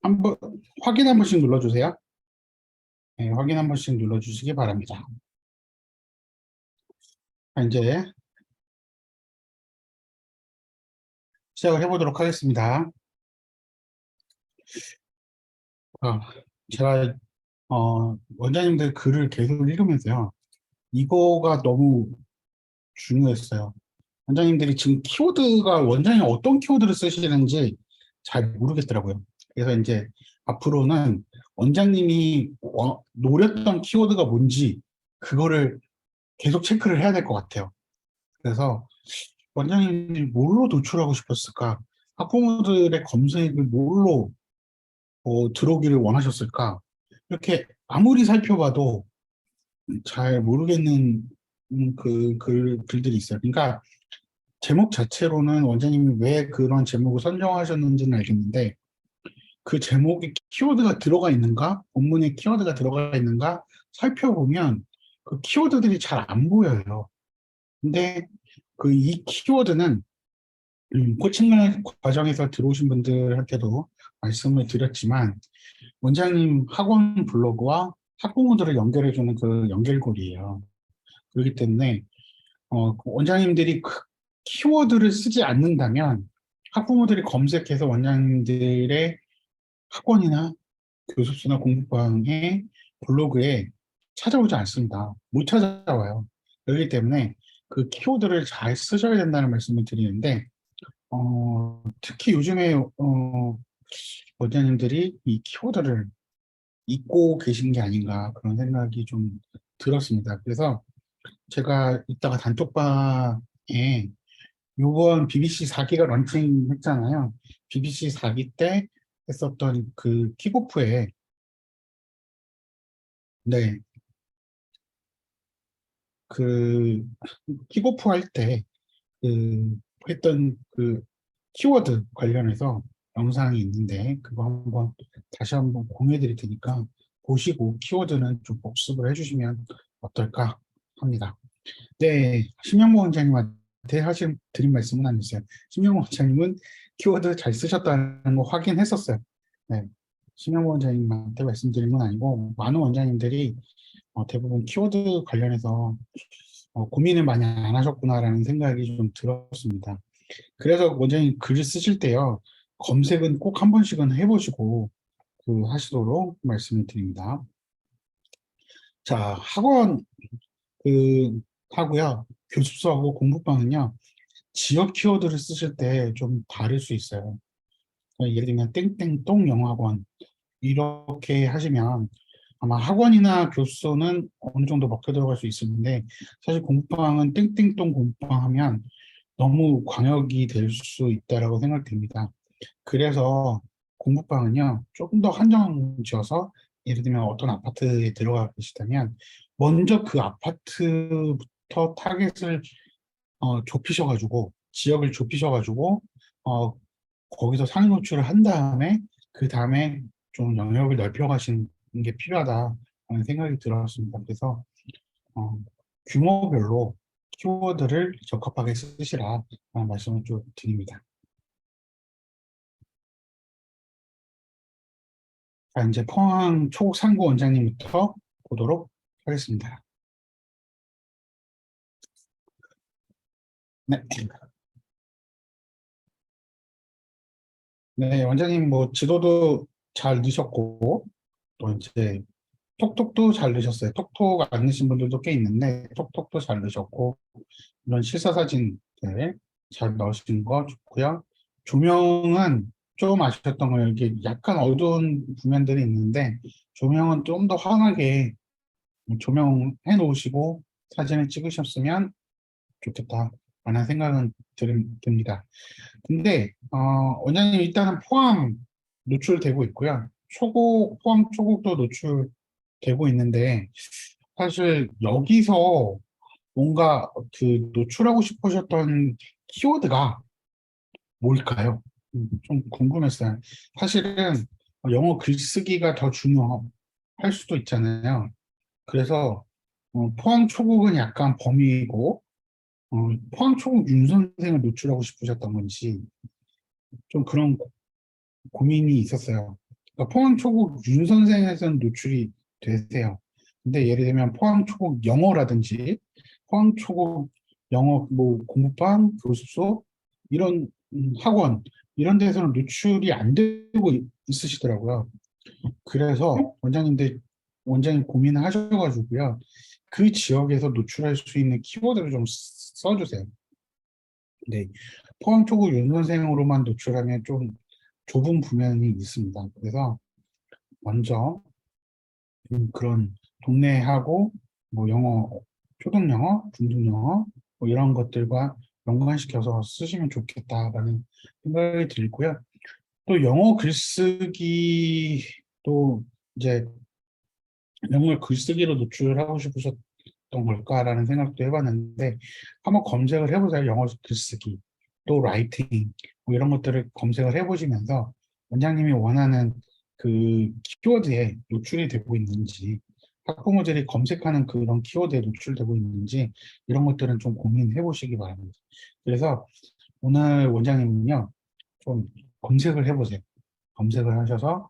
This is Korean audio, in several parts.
한번 확인 한 번씩 눌러주세요. 네, 확인 한 번씩 눌러주시기 바랍니다. 이제 시작을 해보도록 하겠습니다. 어, 제가 원장님들 글을 계속 읽으면서요. 이거가 너무 중요했어요. 원장님들이 지금 키워드가 원장님 어떤 키워드를 쓰시는지 잘 모르겠더라고요. 그래서 이제 앞으로는 원장님이 노렸던 키워드가 뭔지 그거를 계속 체크를 해야 될 것 같아요. 그래서 원장님이 뭘로 노출하고 싶었을까? 학부모들의 검색을 뭘로 들어오기를 원하셨을까? 이렇게 아무리 살펴봐도 잘 모르겠는 글들이 있어요. 그러니까 제목 자체로는 원장님이 왜 그런 제목을 선정하셨는지는 알겠는데 그 제목에 키워드가 들어가 있는가? 본문에 키워드가 들어가 있는가? 살펴보면 그 키워드들이 잘 안 보여요. 근데 그 이 키워드는 코칭 과정에서 들어오신 분들한테도 말씀을 드렸지만 원장님 학원 블로그와 학부모들을 연결해주는 그 연결고리예요. 그렇기 때문에 원장님들이 그 키워드를 쓰지 않는다면 학부모들이 검색해서 원장님들의 학원이나 교습소나 공부방의 블로그에 찾아오지 않습니다. 못 찾아와요. 그렇기 때문에 그 키워드를 잘 쓰셔야 된다는 말씀을 드리는데 특히 요즘에 원장님들이 이 키워드를 잊고 계신 게 아닌가 그런 생각이 좀 들었습니다. 그래서 제가 이따가 단톡방에 요번 BBC 4기가 런칭했잖아요. BBC 4기 때 했었던 그 킥오프에 네, 그 킥오프 할 때 그 했던 그 키워드 관련해서 영상이 있는데 그거 한번 다시 한번 공유해 드릴 테니까 보시고 키워드는 좀 복습을 해주시면 어떨까 합니다. 네, 심영모 원장님한테 드린 말씀은 아니었어요. 심영모 원장님은 키워드 잘 쓰셨다는 거 확인했었어요. 네, 심영모 원장님한테 말씀드린 건 아니고 많은 원장님들이 대부분 키워드 관련해서 고민을 많이 안 하셨구나라는 생각이 좀 들었습니다. 그래서 원장님 글을 쓰실 때요, 검색은 꼭 한 번씩은 해보시고 하시도록 말씀을 드립니다. 자, 학원 하고요, 교습소하고 공부방은요, 지역 키워드를 쓰실 때 좀 다를 수 있어요. 예를 들면 땡땡똥 영어학원 이렇게 하시면 아마 학원이나 교습소는 어느 정도 먹혀 들어갈 수 있었는데 사실 공부방은 땡땡똥 공부방 하면 너무 광역이 될 수 있다라고 생각됩니다. 그래서 공부방은요, 조금 더 한정 지어서 예를 들면 어떤 아파트에 들어가 계시다면 먼저 그 아파트부터 타겟을 좁히셔가지고 지역을 좁히셔가지고 어, 거기서 상위 노출을 한 다음에 그 다음에 좀 영역을 넓혀가시는 게 필요하다는 생각이 들었습니다. 그래서 어, 규모별로 키워드를 적합하게 쓰시라라는 말씀을 좀 드립니다. 자, 이제 포항 초국상고 원장님부터 보도록 하겠습니다. 네, 네, 원장님 뭐 지도도 잘 넣으셨고 또 이제 톡톡도 잘 넣으셨어요. 톡톡 안 넣으신 분들도 꽤 있는데 톡톡도 잘 넣으셨고 이런 실사 사진들 잘 넣으신 거 좋고요. 조명은 좀 아쉬웠던 거예요. 이게 약간 어두운 부면들이 있는데 조명은 좀 더 환하게 조명해 놓으시고 사진을 찍으셨으면 좋겠다 라는 생각은 듭니다. 근데 원장님 일단은 포항 노출되고 있고요. 포항 초곡도 노출되고 있는데 사실 여기서 뭔가 그 노출하고 싶으셨던 키워드가 뭘까요? 좀 궁금했어요. 사실은 영어 글쓰기가 더 중요할 수도 있잖아요. 그래서 포항 초국은 약간 범위이고 어, 포항 초국 윤 선생을 노출하고 싶으셨던 건지 좀 그런 고민이 있었어요. 그러니까 포항초국 윤 선생에서는 노출이 되세요. 근데 예를 들면 포항초국 영어라든지 포항초국 영어 뭐 공부방, 교습소 이런 학원 이런 데서는 노출이 안 되고 있으시더라고요. 그래서 원장님 고민을 하셔가지고요. 그 지역에서 노출할 수 있는 키워드를 좀 써주세요. 네, 포항 초급 연수생으로만 노출하면 좀 좁은 분면이 있습니다. 그래서 먼저 그런 동네하고 뭐 영어, 초등 영어, 중등 영어 뭐 이런 것들과 연관시켜서 쓰시면 좋겠다라는 생각이 들고요. 또 영어 글쓰기도 이제 영어 글쓰기로 노출하고 싶으셨던 걸까라는 생각도 해봤는데 한번 검색을 해보세요. 영어 글쓰기 또 라이팅 뭐 이런 것들을 검색을 해보시면서 원장님이 원하는 그 키워드에 노출이 되고 있는지 학부모들이 검색하는 그런 키워드에 노출되고 있는지 이런 것들은 좀 고민해 보시기 바랍니다. 그래서 오늘 원장님은요 좀 검색을 해보세요. 검색을 하셔서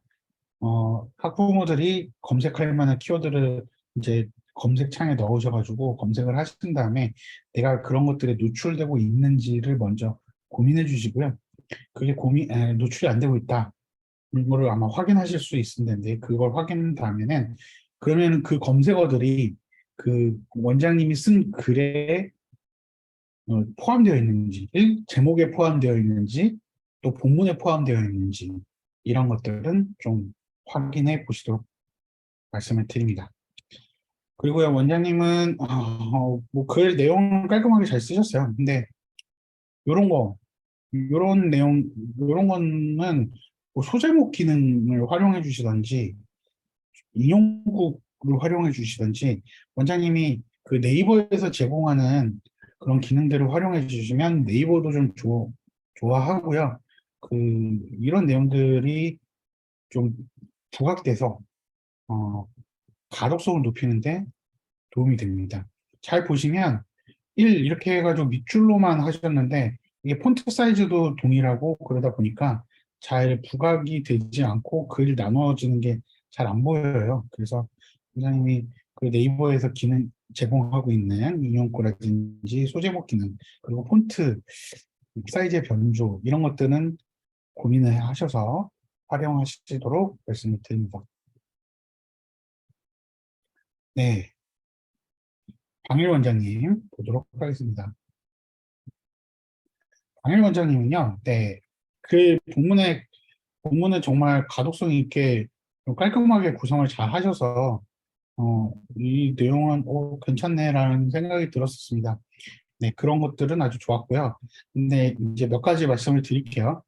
학부모들이 검색할 만한 키워드를 이제 검색창에 넣으셔가지고 검색을 하신 다음에 내가 그런 것들에 노출되고 있는지를 먼저 고민해 주시고요. 그게 노출이 안 되고 있다. 이거를 아마 확인하실 수 있을 텐데 그걸 확인한 다음에는 그러면 그 검색어들이 그 원장님이 쓴 글에 포함되어 있는지, 제목에 포함되어 있는지, 또 본문에 포함되어 있는지 이런 것들은 좀 확인해 보시도록 말씀을 드립니다. 그리고요, 원장님은 뭐 글 내용을 깔끔하게 잘 쓰셨어요. 근데 요런 거, 요런 내용, 요런 거는 뭐 소제목 기능을 활용해 주시던지 인용구를 활용해 주시던지 원장님이 그 네이버에서 제공하는 그런 기능들을 활용해 주시면 네이버도 좀 좋아하고요. 그 이런 내용들이 좀 부각돼서 어, 가독성을 높이는데 도움이 됩니다. 잘 보시면 1 이렇게 해가지고 밑줄로만 하셨는데 이게 폰트 사이즈도 동일하고 그러다 보니까 잘 부각이 되지 않고 글이 나눠지는 게 잘 안 보여요. 그래서 원장님이 그 네이버에서 기능 제공하고 있는 인용구라든지 소제목 기능 그리고 폰트 사이즈의 변조 이런 것들은 고민을 하셔서 활용하시도록 말씀을 드립니다. 네, 방일 원장님 보도록 하겠습니다. 방일 원장님은요, 네, 그 본문은 정말 가독성 있게 좀 깔끔하게 구성을 잘 하셔서 이 내용은 괜찮네라는 생각이 들었었습니다. 네, 그런 것들은 아주 좋았고요. 근데 이제 몇 가지 말씀을 드릴게요.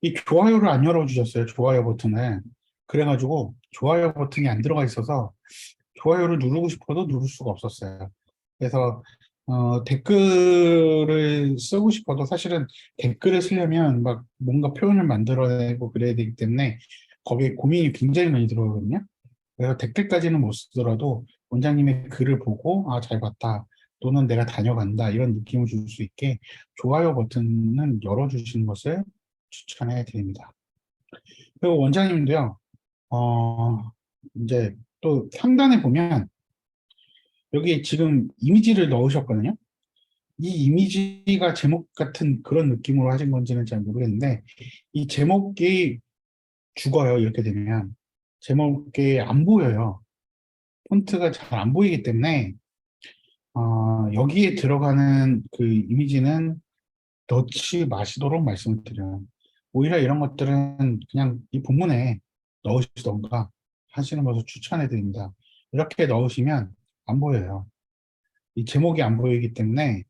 이 좋아요를 안 열어주셨어요. 좋아요 버튼을. 그래가지고 좋아요 버튼이 안 들어가 있어서 좋아요를 누르고 싶어도 누를 수가 없었어요. 그래서 댓글을 쓰고 싶어도 사실은 댓글을 쓰려면 막 뭔가 표현을 만들어내고 그래야 되기 때문에 거기에 고민이 굉장히 많이 들어오거든요. 그래서 댓글까지는 못 쓰더라도 원장님의 글을 보고 아, 잘 봤다. 또는 내가 다녀간다. 이런 느낌을 줄 수 있게 좋아요 버튼은 열어주시는 것을 추천해 드립니다. 그리고 원장님도요, 이제 또 상단에 보면 여기 지금 이미지를 넣으셨거든요. 이 이미지가 제목 같은 그런 느낌으로 하신 건지는 잘 모르겠는데, 이 제목이 죽어요. 이렇게 되면. 제목이 안 보여요. 폰트가 잘 안 보이기 때문에, 여기에 들어가는 그 이미지는 넣지 마시도록 말씀을 드려요. 오히려 이런 것들은 그냥 이 본문에 넣으시던가 하시는 것을 추천해 드립니다. 이렇게 넣으시면 안 보여요. 이 제목이 안 보이기 때문에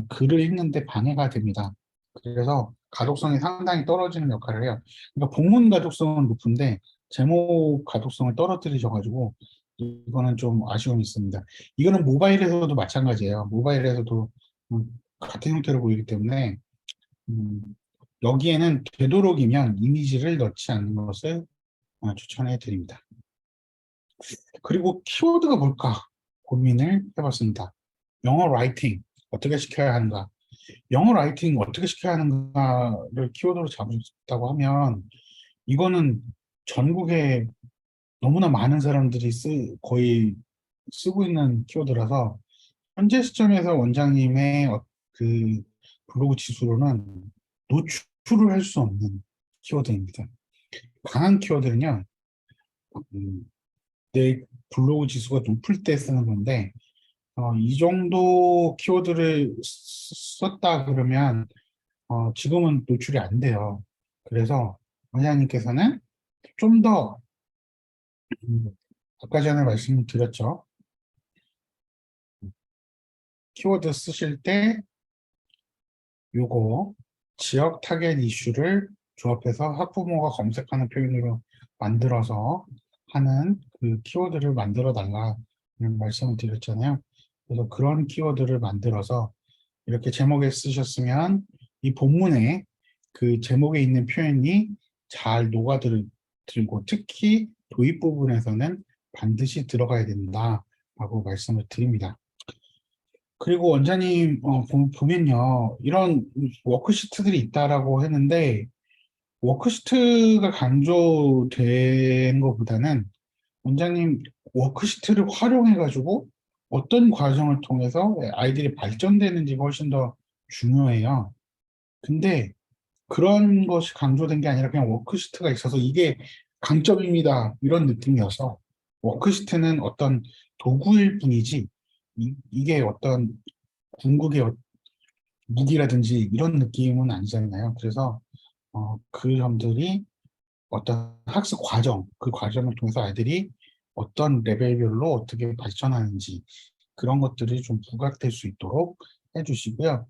글을 읽는데 방해가 됩니다. 그래서 가독성이 상당히 떨어지는 역할을 해요. 그러니까 본문 가독성은 높은데 제목 가독성을 떨어뜨리셔가지고 이거는 좀 아쉬움이 있습니다. 이거는 모바일에서도 마찬가지예요. 모바일에서도 같은 형태로 보이기 때문에 음, 여기에는 되도록이면 이미지를 넣지 않는 것을 추천해 드립니다. 그리고 키워드가 뭘까 고민을 해봤습니다. 영어 라이팅 어떻게 시켜야 하는가? 영어 라이팅 어떻게 시켜야 하는가를 키워드로 잡으셨다고 하면 이거는 전국에 너무나 많은 사람들이 거의 쓰고 있는 키워드라서 현재 시점에서 원장님의 그 블로그 지수로는 노출을 할 수 없는 키워드입니다. 강한 키워드는요, 음, 내 블로그 지수가 높을 때 쓰는 건데, 이 정도 키워드를 썼다 그러면 지금은 노출이 안 돼요. 그래서 원장님께서는 좀 더 아까 전에 말씀드렸죠. 키워드 쓰실 때 요거 지역 타겟 이슈를 조합해서 학부모가 검색하는 표현으로 만들어서 하는 그 키워드를 만들어 달라는 말씀을 드렸잖아요. 그래서 그런 키워드를 만들어서 이렇게 제목에 쓰셨으면 이 본문에 그 제목에 있는 표현이 잘 녹아들고 특히 도입 부분에서는 반드시 들어가야 된다라고 말씀을 드립니다. 그리고 원장님 보면요 이런 워크시트들이 있다라고 했는데 워크시트가 강조된 것보다는 원장님 워크시트를 활용해 가지고 어떤 과정을 통해서 아이들이 발전되는지가 훨씬 더 중요해요. 근데 그런 것이 강조된 게 아니라 그냥 워크시트가 있어서 이게 강점입니다. 이런 느낌이어서 워크시트는 어떤 도구일 뿐이지 이게 어떤 궁극의 무기라든지 이런 느낌은 아니잖아요. 그래서 그 점들이 어떤 학습 과정, 그 과정을 통해서 아이들이 어떤 레벨별로 어떻게 발전하는지 그런 것들이 좀 부각될 수 있도록 해주시고요.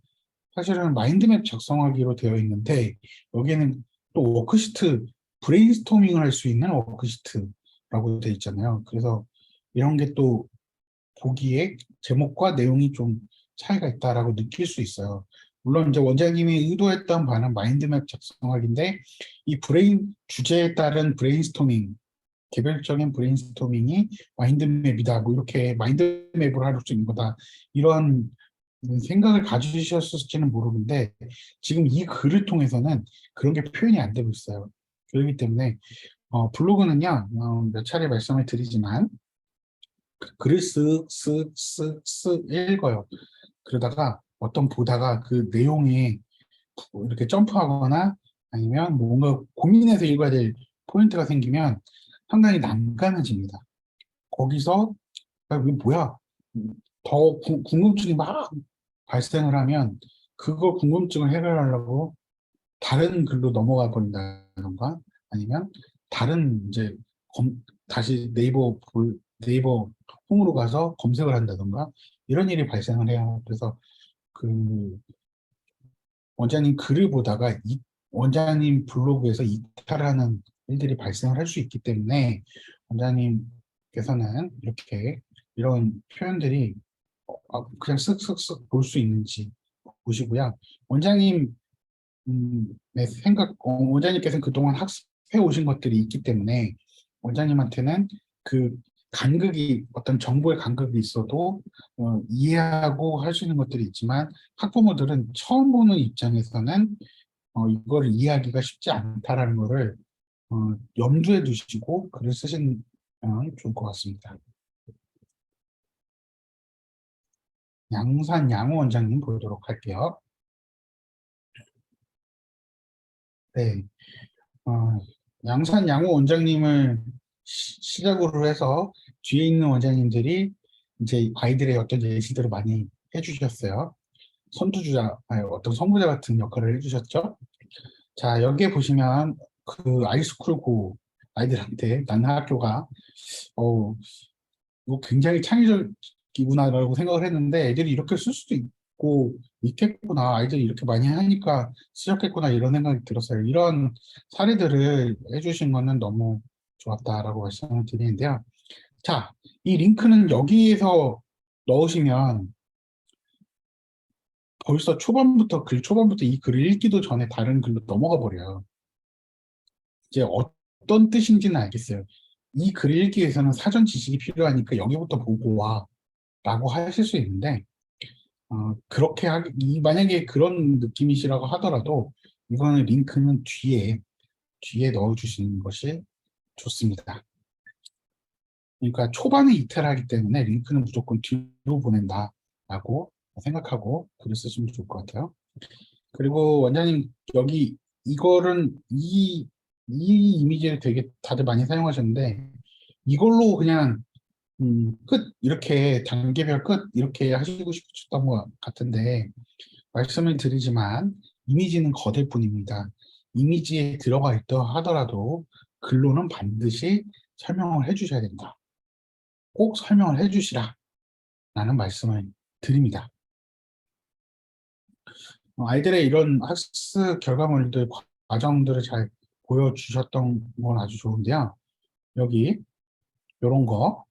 사실은 마인드맵 작성하기로 되어 있는데 여기에는 또 워크시트, 브레인스토밍을 할 수 있는 워크시트라고 되어 있잖아요. 그래서 이런 게 또 보기에 제목과 내용이 좀 차이가 있다라고 느낄 수 있어요. 물론 이제 원장님이 의도했던 바는 마인드맵 작성하기인데 이 브레인 주제에 따른 브레인스토밍 개별적인 브레인스토밍이 마인드맵이다. 뭐 이렇게 마인드맵을 할 수 있는 거다. 이런 생각을 가지셨을지는 모르는데 지금 이 글을 통해서는 그런 게 표현이 안 되고 있어요. 그렇기 때문에 블로그는요 몇 차례 말씀을 드리지만 글을 쓱쓱쓱쓱 읽어요. 그러다가 어떤 보다가 그 내용이 이렇게 점프하거나 아니면 뭔가 고민해서 읽어야 될 포인트가 생기면 상당히 난감해집니다. 거기서 이게 뭐야? 더 궁금증이 막 발생을 하면 그거 궁금증을 해결하려고 다른 글로 넘어가 버린다던가 아니면 다른 이제 다시 네이버 홈으로 가서 검색을 한다던가 이런 일이 발생을 해요. 그래서 그 원장님 글을 보다가 원장님 블로그에서 이탈하는 일들이 발생을 할 수 있기 때문에 원장님께서는 이렇게 이런 표현들이 그냥 쓱쓱쓱 볼 수 있는지 보시고요. 원장님 원장님께서는 그동안 학습해 오신 것들이 있기 때문에 원장님한테는 그 간극이 어떤 정보의 간극이 있어도 이해하고 할 수 있는 것들이 있지만 학부모들은 처음 보는 입장에서는 이걸 이해하기가 쉽지 않다라는 거를 염두에 두시고 글을 쓰시면 좋을 것 같습니다. 양산 양호 원장님 보도록 할게요. 네. 어, 양산 양호 원장님을 시작으로 해서 뒤에 있는 원장님들이 이제 아이들의 어떤 예시들을 많이 해주셨어요. 선두주자, 아니, 어떤 선구자 같은 역할을 해주셨죠. 자, 여기에 보시면 그 아이스쿨 고 아이들한테 나는 학교가 어, 이거 굉장히 창의적이구나라고 생각을 했는데 애들이 이렇게 쓸 수도 있고 있겠구나. 아이들이 이렇게 많이 하니까 쓰셨겠구나 이런 생각이 들었어요. 이런 사례들을 해주신 거는 너무 좋았다라고 말씀을 드리는데요. 자, 이 링크는 여기에서 넣으시면 벌써 글 초반부터 이 글을 읽기도 전에 다른 글로 넘어가 버려요. 이제 어떤 뜻인지는 알겠어요. 이 글을 읽기 위해서는 사전 지식이 필요하니까 여기부터 보고 와 라고 하실 수 있는데 만약에 그런 느낌이시라고 하더라도 이거는 링크는 뒤에 뒤에 넣어주시는 것이 좋습니다. 그러니까 초반에 이탈하기 때문에 링크는 무조건 뒤로 보낸다라고 생각하고 글을 쓰시면 좋을 것 같아요. 그리고 원장님 여기 이거는 이 이미지를 되게 다들 많이 사용하셨는데 이걸로 그냥 끝 이렇게 단계별 끝 이렇게 하시고 싶으셨던 것 같은데 말씀을 드리지만 이미지는 거될 뿐입니다. 이미지에 들어가 있다 하더라도 글로는 반드시 설명을 해주셔야 된다. 꼭 설명을 해주시라 라는 말씀을 드립니다. 아이들의 이런 학습 결과물들, 과정들을 잘 보여주셨던 건 아주 좋은데요. 여기 이런 거,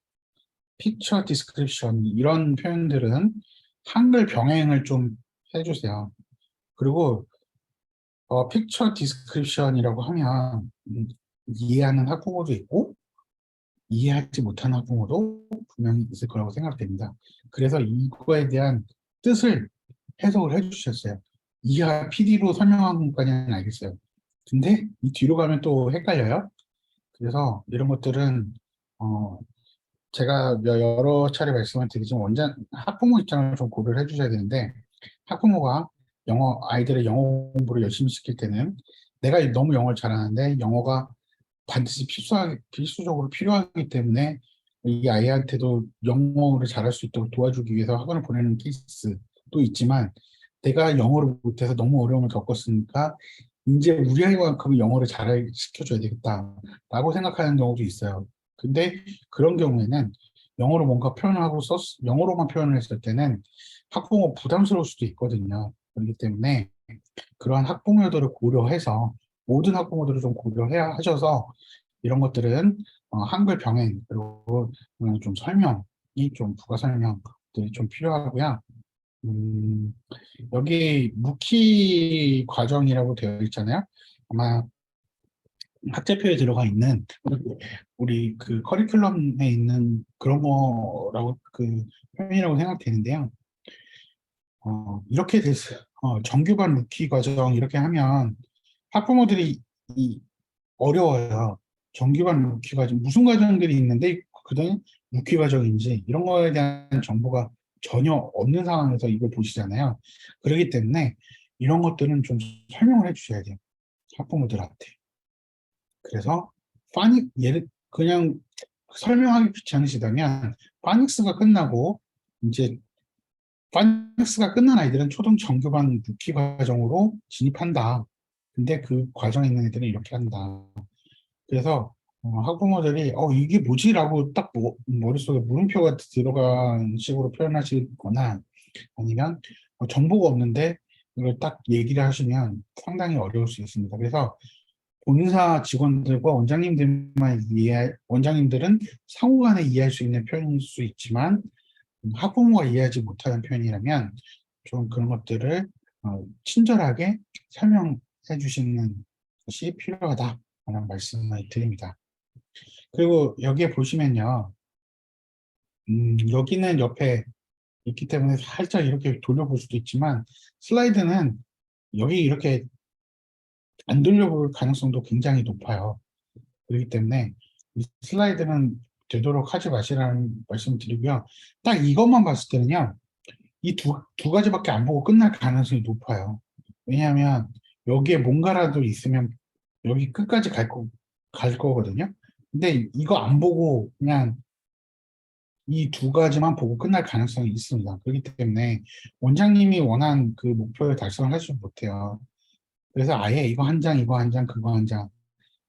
픽처 디스크립션 이런 표현들은 한글 병행을 좀 해주세요. 그리고 픽처 디스크립션이라고 하면 이해하는 학부모도 있고 이해하지 못하는 학부모도 분명히 있을 거라고 생각됩니다. 그래서 이거에 대한 뜻을 해석을 해주셨어요. 이하 PD로 설명한 것까지는 알겠어요. 근데 이 뒤로 가면 또 헷갈려요. 그래서 이런 것들은 제가 여러 차례 말씀을 드리지만 원장 학부모 입장을 좀 고려를 해주셔야 되는데 학부모가 아이들의 영어 공부를 열심히 시킬 때는 내가 너무 영어를 잘하는데 영어가 반드시 필수적으로 필요하기 때문에 이 아이한테도 영어를 잘할 수 있도록 도와주기 위해서 학원을 보내는 케이스도 있지만 내가 영어를 못해서 너무 어려움을 겪었으니까 이제 우리 아이만큼 영어를 잘 시켜줘야 되겠다라고 생각하는 경우도 있어요. 근데 그런 경우에는 영어로 뭔가 표현을 하고 영어로만 표현을 했을 때는 학부모 부담스러울 수도 있거든요. 그렇기 때문에 그러한 학부모들을 고려해서 모든 학부모들을 좀 고려해야 하셔서 이런 것들은 한글 병행 그리고 좀 설명이 좀 부가 설명들이 좀 필요하고요. 여기 무키 과정이라고 되어 있잖아요. 아마 학제표에 들어가 있는 우리 그 커리큘럼에 있는 그런 거라고 그 표현이라고 생각되는데요. 이렇게 됐어요. 정규반 루키 과정 이렇게 하면 학부모들이 어려워요. 정규반 루키 과정 무슨 과정들이 있는데 그다음 루키 과정인지 이런 거에 대한 정보가 전혀 없는 상황에서 이걸 보시잖아요. 그렇기 때문에 이런 것들은 좀 설명을 해주셔야 돼요. 학부모들한테. 그래서 예를 그냥 설명하기 귀찮으시다면 파닉스가 끝나고 이제 파닉스가 끝난 아이들은 초등 정규반 루키 과정으로 진입한다. 근데 그 과정에 있는 애들은 이렇게 한다. 그래서 학부모들이 이게 뭐지라고 딱 머릿속에 물음표가 들어간 식으로 표현하시거나 아니면 정보가 없는데 이걸 딱 얘기를 하시면 상당히 어려울 수 있습니다. 그래서 본사 직원들과 원장님들은 상호간에 이해할 수 있는 표현일 수 있지만 학부모가 이해하지 못하는 표현이라면 좀 그런 것들을 친절하게 설명해 주시는 것이 필요하다라는 말씀을 드립니다. 그리고 여기에 보시면요. 여기는 옆에 있기 때문에 살짝 이렇게 돌려볼 수도 있지만 슬라이드는 여기 이렇게 안 돌려볼 가능성도 굉장히 높아요. 그렇기 때문에 이 슬라이드는 되도록 하지 마시라는 말씀을 드리고요. 딱 이것만 봤을 때는요. 이 두 가지밖에 안 보고 끝날 가능성이 높아요. 왜냐하면 여기에 뭔가라도 있으면 여기 끝까지 갈 거거든요. 근데 이거 안 보고 그냥 이 두 가지만 보고 끝날 가능성이 있습니다. 그렇기 때문에 원장님이 원한 그 목표를 달성을 하지 못해요. 그래서 아예 이거 한 장, 이거 한 장, 그거 한 장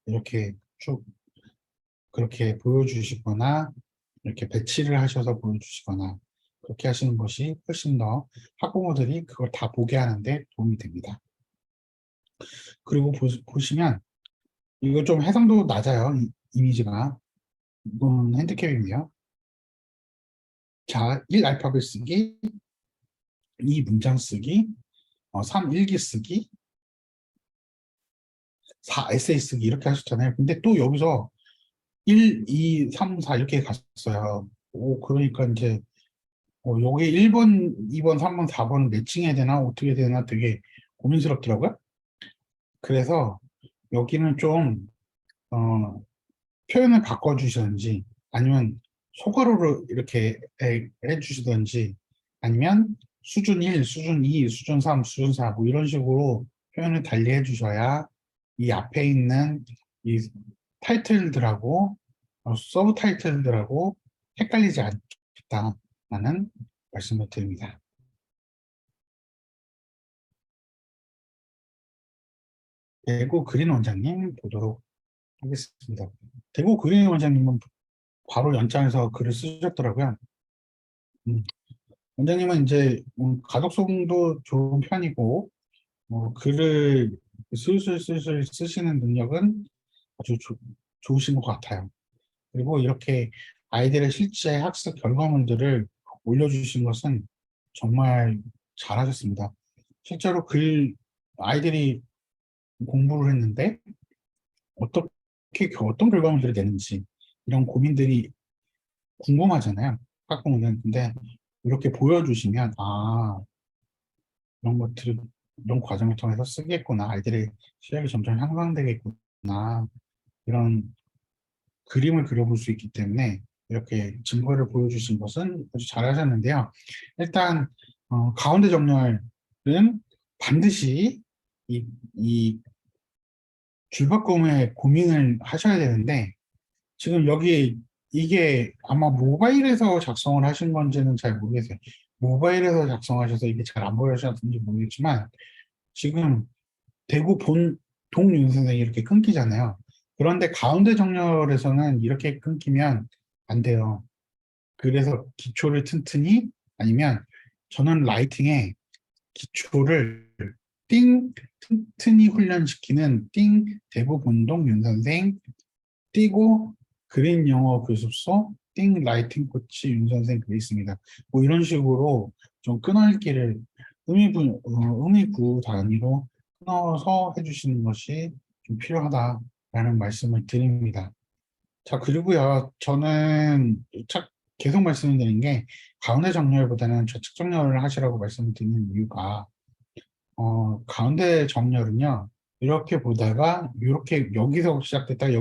이렇게 쭉 그렇게 보여주시거나 이렇게 배치를 하셔서 보여주시거나 그렇게 하시는 것이 훨씬 더 학부모들이 그걸 다 보게 하는데 도움이 됩니다. 그리고 보시면 이거 좀 해상도 낮아요. 이미지가. 이건 핸디캡이고요. 자, 1 알파벳 쓰기, 2 문장 쓰기, 3 일기 쓰기, 4 에세이 쓰기 이렇게 하셨잖아요. 근데 또 여기서 1, 2, 3, 4 이렇게 갔어요. 그러니까 이제 요게 1번, 2번, 3번, 4번 매칭해야 되나 어떻게 되나 되게 고민스럽더라고요. 그래서 여기는 좀, 표현을 바꿔주시든지, 아니면 소괄호로 이렇게 해주시든지, 아니면 수준 1, 수준 2, 수준 3, 수준 4, 뭐 이런 식으로 표현을 달리 해주셔야 이 앞에 있는 이 타이틀들하고 서브 타이틀들하고 헷갈리지 않겠다라는 말씀을 드립니다. 대구 그린 원장님 보도록 하겠습니다. 대구 그린 원장님은 바로 연장해서 글을 쓰셨더라고요. 음, 원장님은 이제 가독성도 좋은 편이고 글을 슬슬슬슬 쓰시는 능력은 아주 좋으신 것 같아요. 그리고 이렇게 아이들의 실제 학습 결과물들을 올려주신 것은 정말 잘하셨습니다. 실제로 아이들이 공부를 했는데 어떤 결과물들이 되는지 이런 고민들이 궁금하잖아요. 학부모는. 근데 이렇게 보여주시면, 이런 것들을, 이런 과정을 통해서 쓰겠구나. 아이들의 실력이 점점 향상되겠구나. 이런 그림을 그려볼 수 있기 때문에 이렇게 증거를 보여주신 것은 아주 잘하셨는데요. 일단 가운데 정렬은 반드시 이 줄바꿈에 고민을 하셔야 되는데 지금 여기 이게 아마 모바일에서 작성을 하신 건지는 잘 모르겠어요. 모바일에서 작성하셔서 이게 잘 안 보여주셨는지 모르겠지만 지금 대구 동윤 선생이 이렇게 끊기잖아요. 그런데 가운데 정렬에서는 이렇게 끊기면 안 돼요. 그래서 기초를 튼튼히 아니면 저는 라이팅에 기초를 튼튼히 훈련시키는 대구 본동 윤 선생 띄고 그린 영어 교습소 라이팅 코치 윤 선생 되어 있습니다. 뭐 이런 식으로 좀 끊어읽기를 의미부 단위로 끊어서 해주시는 것이 좀 필요하다라는 말씀을 드립니다. 자, 그리고요, 저는 계속 말씀드리는 게 가운데 정렬보다는 좌측 정렬을 하시라고 말씀을 드리는 이유가 가운데 정렬은요, 이렇게 보다가, 이렇게 여기서 시작됐다가,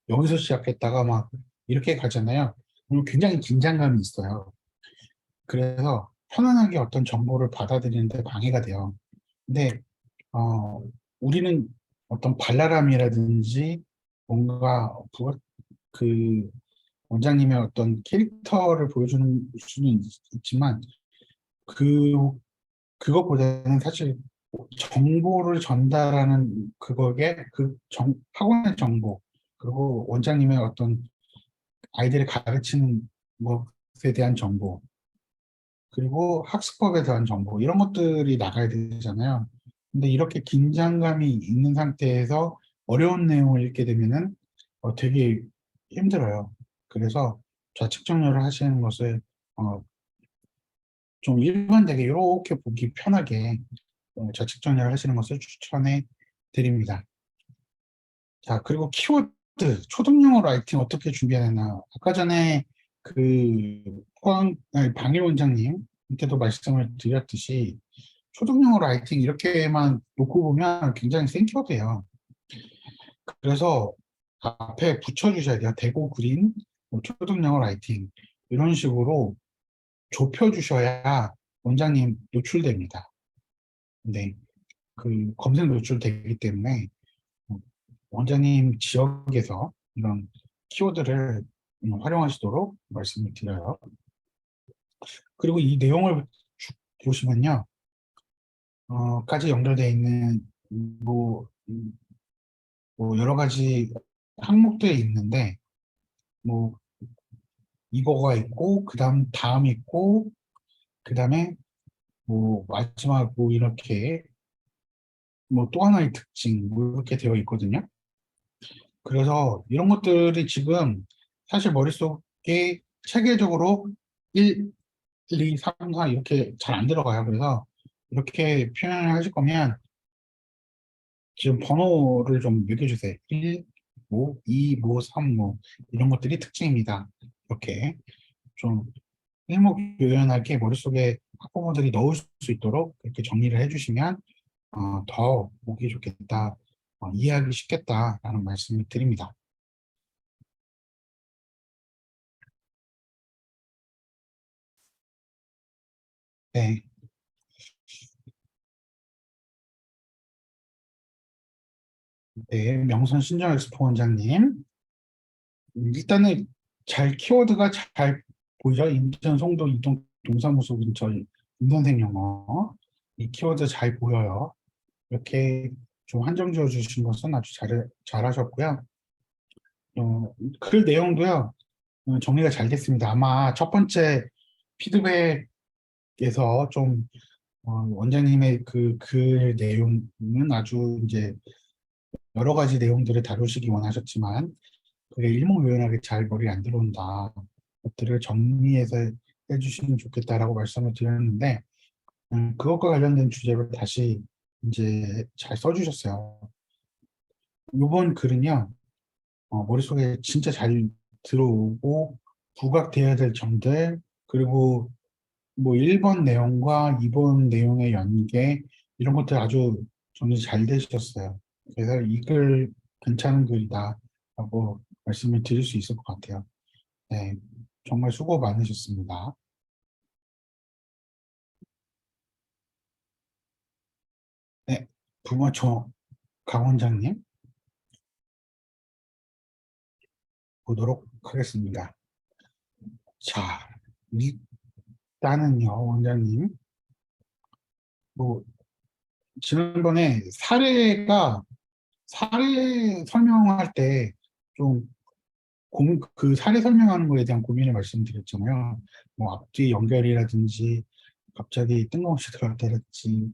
여기서 시작했다가 막 이렇게 가잖아요. 그럼 굉장히 긴장감이 있어요. 그래서 편안하게 어떤 정보를 받아들이는데 방해가 돼요. 근데, 어, 우리는 어떤 발랄함이라든지 뭔가 그 원장님의 어떤 캐릭터를 보여주는 수는 있지만, 그 그것보다는 사실 정보를 전달하는 그거에 학원의 정보 그리고 원장님의 어떤 아이들을 가르치는 것에 대한 정보 그리고 학습법에 대한 정보 이런 것들이 나가야 되잖아요. 근데 이렇게 긴장감이 있는 상태에서 어려운 내용을 읽게 되면은 되게 힘들어요. 그래서 좌측 정렬을 하시는 것을 어, 좀 일관되게 이렇게 보기 편하게 좌측 정렬을 하시는 것을 추천해 드립니다. 자, 그리고 키워드, 초등영어 라이팅 어떻게 준비해야 되나. 아까 전에 방일 원장님한테도 말씀을 드렸듯이 초등영어 라이팅 이렇게만 놓고 보면 굉장히 생소해요. 그래서 앞에 붙여주셔야 돼요. 대고 그린, 초등영어 라이팅 이런 식으로 좁혀주셔야 원장님 노출됩니다. 네, 검색 노출되기 때문에 원장님 지역에서 이런 키워드를 활용하시도록 말씀을 드려요. 그리고 이 내용을 보시면요, 까지 연결되어 있는 뭐, 여러 가지 항목들이 있는데, 뭐 이거가 있고, 다음 있고, 그 다음에 뭐 마지막 뭐 이렇게 뭐 또 하나의 특징 뭐 이렇게 되어 있거든요. 그래서 이런 것들이 지금 사실 머릿속에 체계적으로 1, 2, 3, 4 이렇게 잘 안 들어가요. 그래서 이렇게 표현을 하실 거면 지금 번호를 좀 매겨주세요. 1, 뭐, 2, 뭐, 3, 뭐 이런 것들이 특징입니다. 이렇게 좀 일목요연하게 머릿속에 학부모들이 넣을 수 있도록 이렇게 정리를 해주시면 더 보기 좋겠다. 이해하기 쉽겠다라는 말씀을 드립니다. 네, 네, 명선 신정 엑스포 원장님. 일단은 잘 키워드가 잘 보이죠? 인천 송도 이동 동사무소 근처 임선생 영어 이 키워드 잘 보여요. 이렇게 좀 한정 지어 주신 것은 아주 잘하셨고요. 글 내용도요. 정리가 잘 됐습니다. 아마 첫 번째 피드백에서 좀 원장님의 그 글 내용은 아주 이제 여러 가지 내용들을 다루시기 원하셨지만 그게 일목요연하게 잘 머리에 안 들어온다. 것들을 정리해서 해주시면 좋겠다라고 말씀을 드렸는데 그것과 관련된 주제로 다시 이제 잘 써주셨어요. 이번 글은요, 머릿속에 진짜 잘 들어오고 부각되어야 될 점들, 그리고 뭐 1번 내용과 2번 내용의 연계, 이런 것들 아주 정리 잘 되셨어요. 그래서 이 글 괜찮은 글이다라고 말씀을 드릴 수 있을 것 같아요. 네, 정말 수고 많으셨습니다. 네, 부모초 강 원장님 보도록 하겠습니다. 자, 일단은요, 원장님, 뭐 지난번에 사례 설명할 때 좀 그 사례 설명하는 거에 대한 고민을 말씀드렸잖아요. 뭐 앞뒤 연결이라든지 갑자기 뜬금없이 들어갔다든지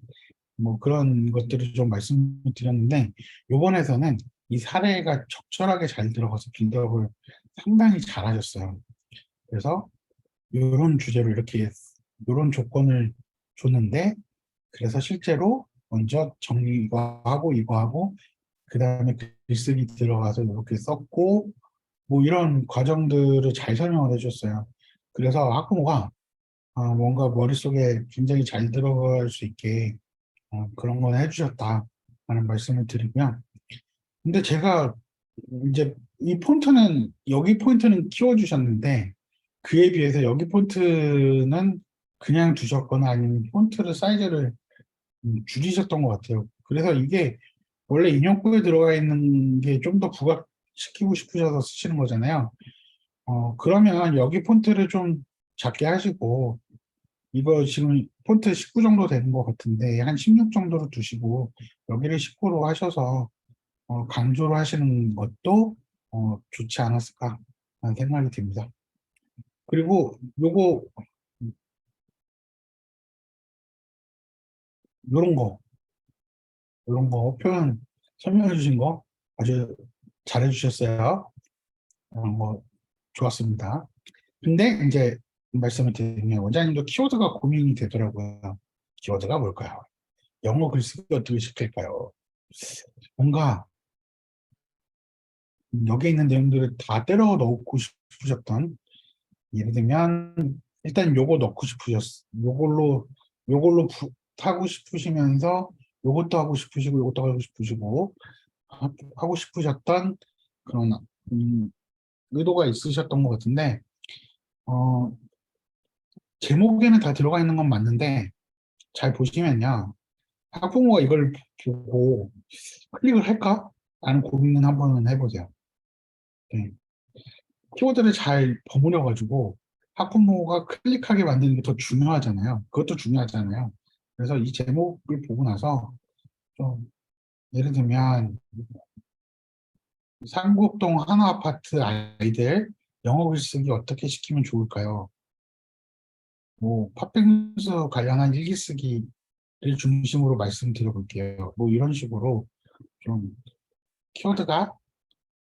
뭐 그런 것들을 좀 말씀을 드렸는데 요번에서는 이 사례가 적절하게 잘 들어가서 빌드업을 상당히 잘하셨어요. 그래서 이런 주제로 이렇게 이런 조건을 줬는데 그래서 실제로 먼저 정리 이거 하고 그 다음에 글쓰기 들어가서 이렇게 썼고 뭐 이런 과정들을 잘 설명을 해줬어요. 그래서 학부모가 뭔가 머릿속에 굉장히 잘 들어갈 수 있게 그런 건 해주셨다라는 말씀을 드리고요. 근데 제가 이제 이 폰트는 여기 포인트는 키워주셨는데 그에 비해서 여기 폰트는 그냥 두셨거나 아니면 폰트를 사이즈를 줄이셨던 것 같아요. 그래서 이게 원래 인용구에 들어가 있는 게 좀 더 부각시키고 싶으셔서 쓰시는 거잖아요. 그러면 여기 폰트를 좀 작게 하시고 이거 지금 폰트 19 정도 되는 것 같은데 한 16 정도로 두시고 여기를 19로 하셔서 강조를 하시는 것도 좋지 않았을까 하는 생각이 듭니다. 그리고 요런 거, 요런 거 표현 설명해 주신 거 아주 잘해 주셨어요. 뭐 좋았습니다. 근데 이제 말씀을 드리면 원장님도 키워드가 고민이 되더라고요. 키워드가 뭘까요? 영어 글쓰기 어떻게 시킬까요? 뭔가 여기 있는 내용들을 다 때려 넣고 싶으셨던 예를 들면 일단 요거 넣고 요걸로 하고 싶으시면서 요것도 하고 싶으시고 요것도 하고 싶으시고 하고 싶으셨던 그런 음, 의도가 있으셨던 것 같은데 어, 제목에는 다 들어가 있는 건 맞는데 잘 보시면요 학부모가 이걸 보고 클릭을 할까? 라는 고민은 한번 해보세요. 네. 키워드를 잘 버무려 가지고 학부모가 클릭하게 만드는 게 더 중요하잖아요. 그것도 중요하잖아요. 그래서 이 제목을 보고 나서 좀 예를 들면 상곡동 하나 아파트 아이들 영어 글쓰기 어떻게 시키면 좋을까요? 뭐 팥빙수 관련한 일기 쓰기를 중심으로 말씀드려 볼게요. 뭐 이런 식으로 좀 키워드가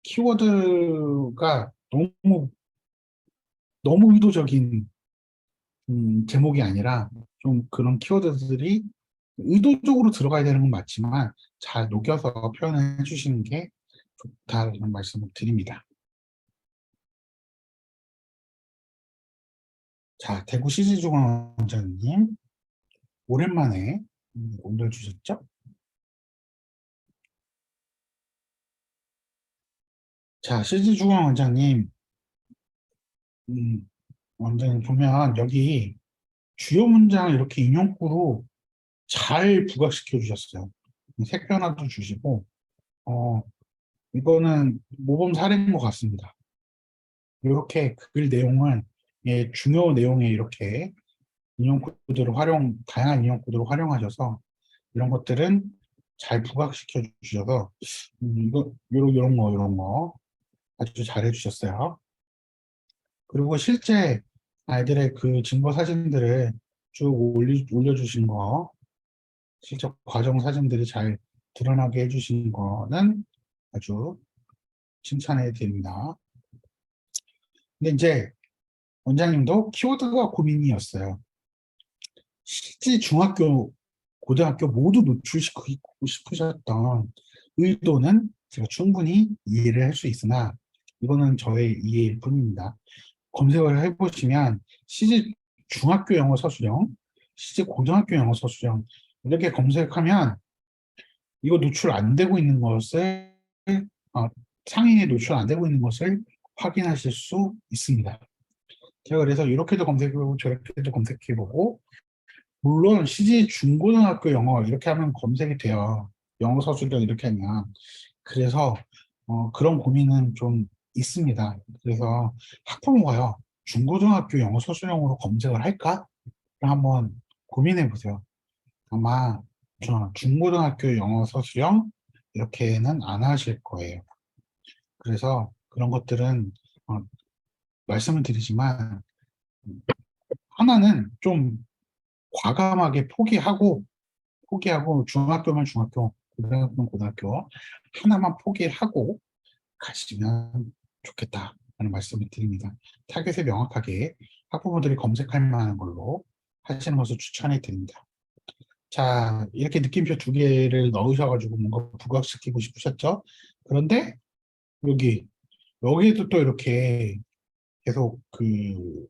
키워드가 너무 의도적인 제목이 아니라 좀 그런 키워드들이 의도적으로 들어가야 되는 건 맞지만 잘 녹여서 표현해 주시는 게 좋다는 말씀을 드립니다. 자, 대구 CG중앙원장님 오랜만에 올려주셨죠? 자, CG중앙 원장님, 음, 원장님 보면 여기 주요 문장을 이렇게 인용구로 잘 부각시켜 주셨어요. 색 변화도 주시고, 어, 이거는 모범 사례인 것 같습니다. 이렇게 글 내용을 예, 중요 내용에 이렇게 다양한 인용구들을 활용하셔서 이런 것들은 잘 부각시켜 주셔서 이런 거 아주 잘 해주셨어요. 그리고 실제 아이들의 그 증거 사진들을 쭉 올려주신 거, 실제 과정 사진들이 잘 드러나게 해주신 거는 아주 칭찬해 드립니다. 근데 이제 원장님도 키워드가 고민이었어요. 실제 중학교, 고등학교 모두 노출시키고 싶으셨던 의도는 제가 충분히 이해를 할 수 있으나 이거는 저의 이해일 뿐입니다. 검색을 해보시면 CG 중학교 영어 서술형, CG 고등학교 영어 서술형 이렇게 검색하면 이거 노출 안 되고 있는 것을 어, 상위에 노출 안 되고 있는 것을 확인하실 수 있습니다. 제가 그래서 이렇게도 검색해보고 저렇게도 검색해보고 물론 CG 중고등학교 영어 이렇게 하면 검색이 돼요. 영어 서술형 이렇게 하면. 그래서 그런 고민은 좀 있습니다. 그래서 학부모가요. 중고등학교 영어 서술형으로 검색을 할까? 한번 고민해 보세요. 아마 중고등학교 영어 서술형 이렇게는 안 하실 거예요. 그래서 그런 것들은 어, 말씀을 드리지만 하나는 좀 과감하게 포기하고 중학교면 중학교, 고등학교면 고등학교 하나만 포기하고 가시면 좋겠다라는 말씀을 드립니다. 타겟에 명확하게 학부모들이 검색할 만한 걸로 하시는 것을 추천해 드립니다. 자, 이렇게 느낌표 두 개를 넣으셔가지고 뭔가 부각시키고 싶으셨죠? 그런데 여기, 여기에도 또 이렇게 계속 그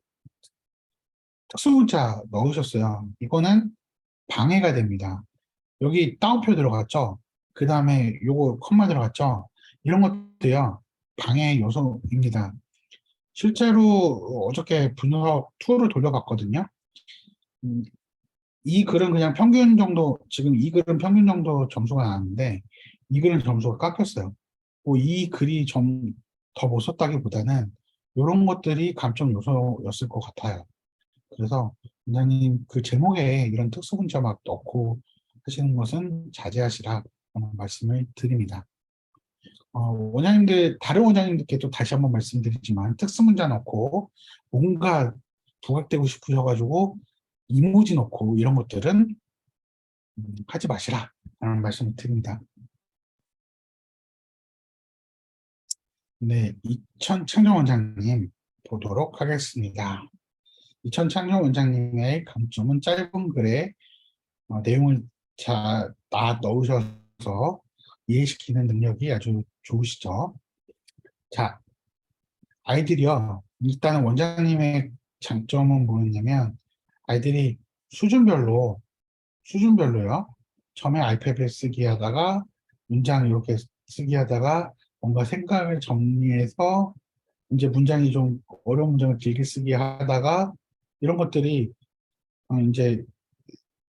특수문자 넣으셨어요. 이거는 방해가 됩니다. 여기 따옴표 들어갔죠? 그 다음에 요거 컴마 들어갔죠? 이런 것도요, 방해 요소입니다. 실제로 어저께 분석 투어를 돌려봤거든요. 음, 이 글은 그냥 평균 정도, 지금 이 글은 평균 정도 점수가 나왔는데, 이 글은 점수가 깎였어요. 이 글이 좀 더 못 썼다기보다는, 이런 것들이 감점 요소였을 것 같아요. 그래서, 원장님 그 제목에 이런 특수 문자 막 넣고 하시는 것은 자제하시라, 라는 말씀을 드립니다. 다른 원장님들께도 다시 한번 말씀드리지만, 특수 문자 넣고, 뭔가 부각되고 싶으셔가지고, 이모지 넣고, 이런 것들은 하지 마시라. 라는 말씀을 드립니다. 네, 이천 창정 원장님 보도록 하겠습니다. 이천 창정 원장님의 강점은 짧은 글에 내용을 다 넣으셔서 이해시키는 능력이 아주 좋으시죠. 자, 아이들이요. 일단은 원장님의 장점은 뭐였냐면 아이들이 수준별로요. 처음에 알파벳 쓰기 하다가 문장 이렇게 쓰기 하다가 뭔가 생각을 정리해서 이제 문장이 좀 어려운 문장을 길게 쓰기 하다가 이런 것들이 이제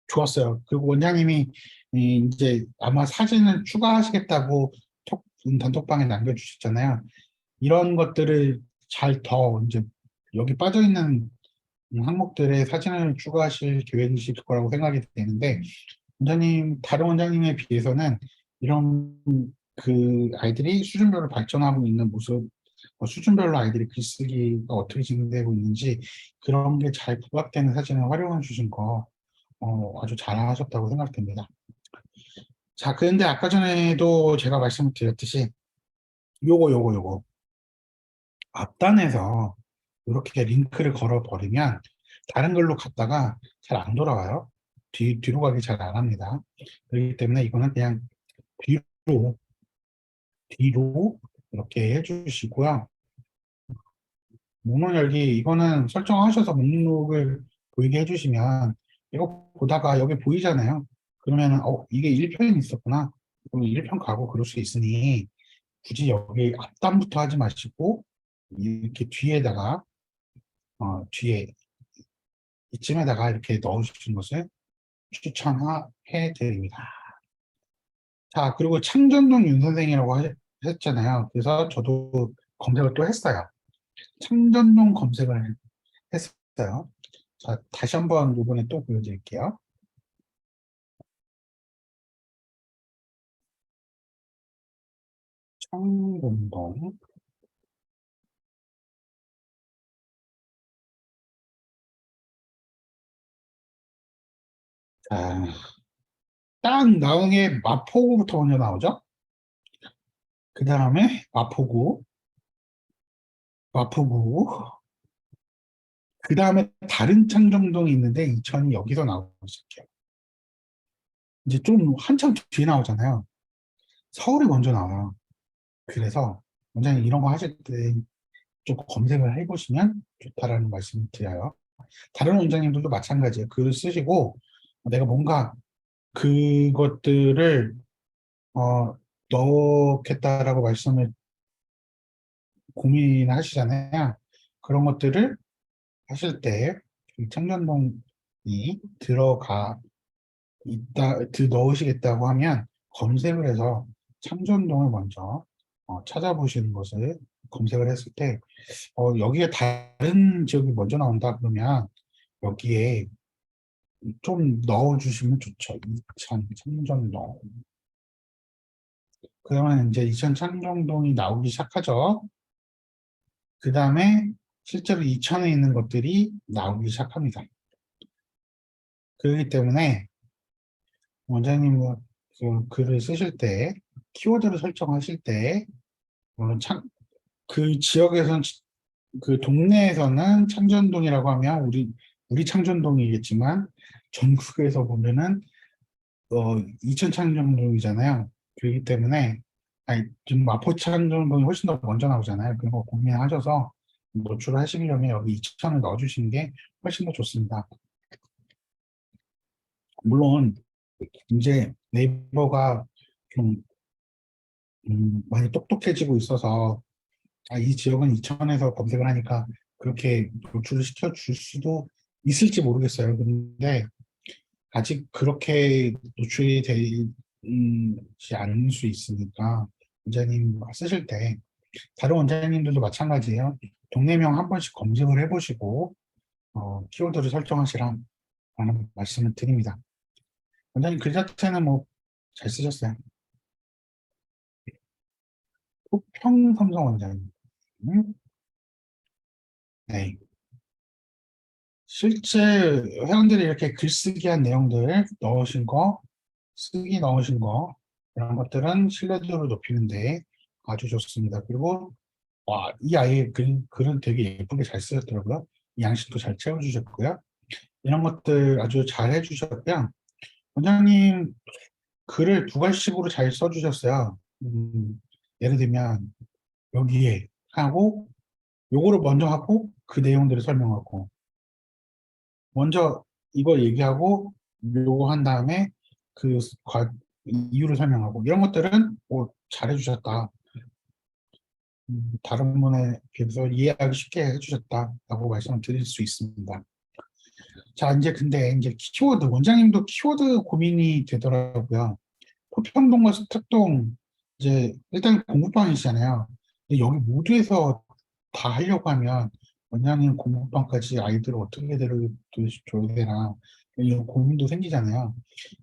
좋았어요. 그리고 원장님이 이제 아마 사진을 추가하시겠다고 단톡방에 남겨주셨잖아요. 이런 것들을 잘 더 이제 여기 빠져 있는 항목들의 사진을 추가하실 계획이실 거라고 생각이 되는데 다른 원장님에 비해서는 이런 그 아이들이 수준별로 발전하고 있는 모습, 수준별로 아이들이 글쓰기가 어떻게 진행되고 있는지 그런 게 잘 부각되는 사진을 활용해 주신 거 아주 잘하셨다고 생각됩니다. 자, 그런데 아까 전에도 제가 말씀을 드렸듯이 요거 앞단에서 이렇게 링크를 걸어 버리면 다른 걸로 갔다가 잘 안 돌아와요. 뒤로 가기 잘 안 합니다. 그렇기 때문에 이거는 그냥 뒤로, 뒤로 이렇게 해주시고요. 목록 열기, 이거는 설정하셔서 목록을 보이게 해주시면 이거 보다가 여기 보이잖아요. 그러면은, 이게 1편이 있었구나. 그럼 1편 가고 그럴 수 있으니 굳이 여기 앞단부터 하지 마시고 이렇게 뒤에다가 뒤에 이쯤에다가 이렇게 넣어주신 것을 추천해 드립니다. 자, 그리고 창전동 윤 선생이라고 했잖아요. 그래서 저도 검색을 또 했어요. 창전동 검색을 했어요. 자, 다시 한번 이번에 또 보여드릴게요. 창전동. 자, 딱 나온 게 마포구부터 먼저 나오죠. 그 다음에 마포구. 그 다음에 다른 창정동이 있는데 이천이 여기서 나오기 시작해요. 이제 좀 한참 뒤에 나오잖아요. 서울이 먼저 나와요. 그래서 원장님 이런 거 하실 때 좀 검색을 해보시면 좋다라는 말씀을 드려요. 다른 원장님들도 마찬가지예요. 글을 쓰시고 내가 뭔가 그것들을 어, 넣겠다라고 말씀을 고민하시잖아요. 그런 것들을 하실 때 창전동이 들어가 넣으시겠다고 하면 검색을 해서 창전동을 먼저 찾아보시는 것을 검색을 했을 때 여기에 다른 지역이 먼저 나온다 그러면 여기에 좀 넣어주시면 좋죠. 2천 창전동. 그러면 이제 2천 창전동이 나오기 시작하죠. 그 다음에 실제로 2천에 있는 것들이 나오기 시작합니다. 그렇기 때문에 원장님 그 글을 쓰실 때 키워드를 설정하실 때 물론 그 지역에서는 그 동네에서는 창전동이라고 하면 우리 창전동이겠지만 전국에서 보면은 이천 창전동이잖아요. 그렇기 때문에 아니 지금 마포 창전동이 훨씬 더 먼저 나오잖아요. 그런 거 고민하셔서 노출을 하시려면 여기 이천을 넣어주시는 게 훨씬 더 좋습니다. 물론 이제 네이버가 좀 많이 똑똑해지고 있어서 이 지역은 이천에서 검색을 하니까 그렇게 노출을 시켜줄 수도 있을지 모르겠어요. 근데 아직 그렇게 노출이 되지 않을 수 있으니까 원장님 쓰실 때 다른 원장님들도 마찬가지예요. 동네명 한 번씩 검색을 해보시고 키워드를 설정하시라는 말씀을 드립니다. 원장님 글 자체는 뭐 잘 쓰셨어요. 호평 삼성 원장님. 네. 실제 회원들이 이렇게 글쓰기 한 내용들 넣으신 거, 이런 것들은 신뢰도를 높이는데 아주 좋습니다. 그리고, 와, 이 아이의 글은 되게 예쁘게 잘 쓰셨더라고요. 양식도 잘 채워주셨고요. 이런 것들 아주 잘 해주셨고요. 원장님 글을 두 가지식으로 잘 써주셨어요. 예를 들면, 여기에 하고, 요거를 먼저 하고, 그 내용들을 설명하고, 먼저 이거 얘기하고 요거 한 다음에 그 이유를 설명하고 이런 것들은 잘해주셨다. 다른 분에 비해서 이해하기 쉽게 해주셨다라고 말씀을 드릴 수 있습니다. 자, 이제 근데 이제 키워드 원장님도 키워드 고민이 되더라고요. 포평동과 스택동 이제 일단 공부방이시잖아요. 근데 여기 모두에서 다 하려고 하면 원장님 공부방까지 아이들을 어떻게 줘야 되나 이런 고민도 생기잖아요.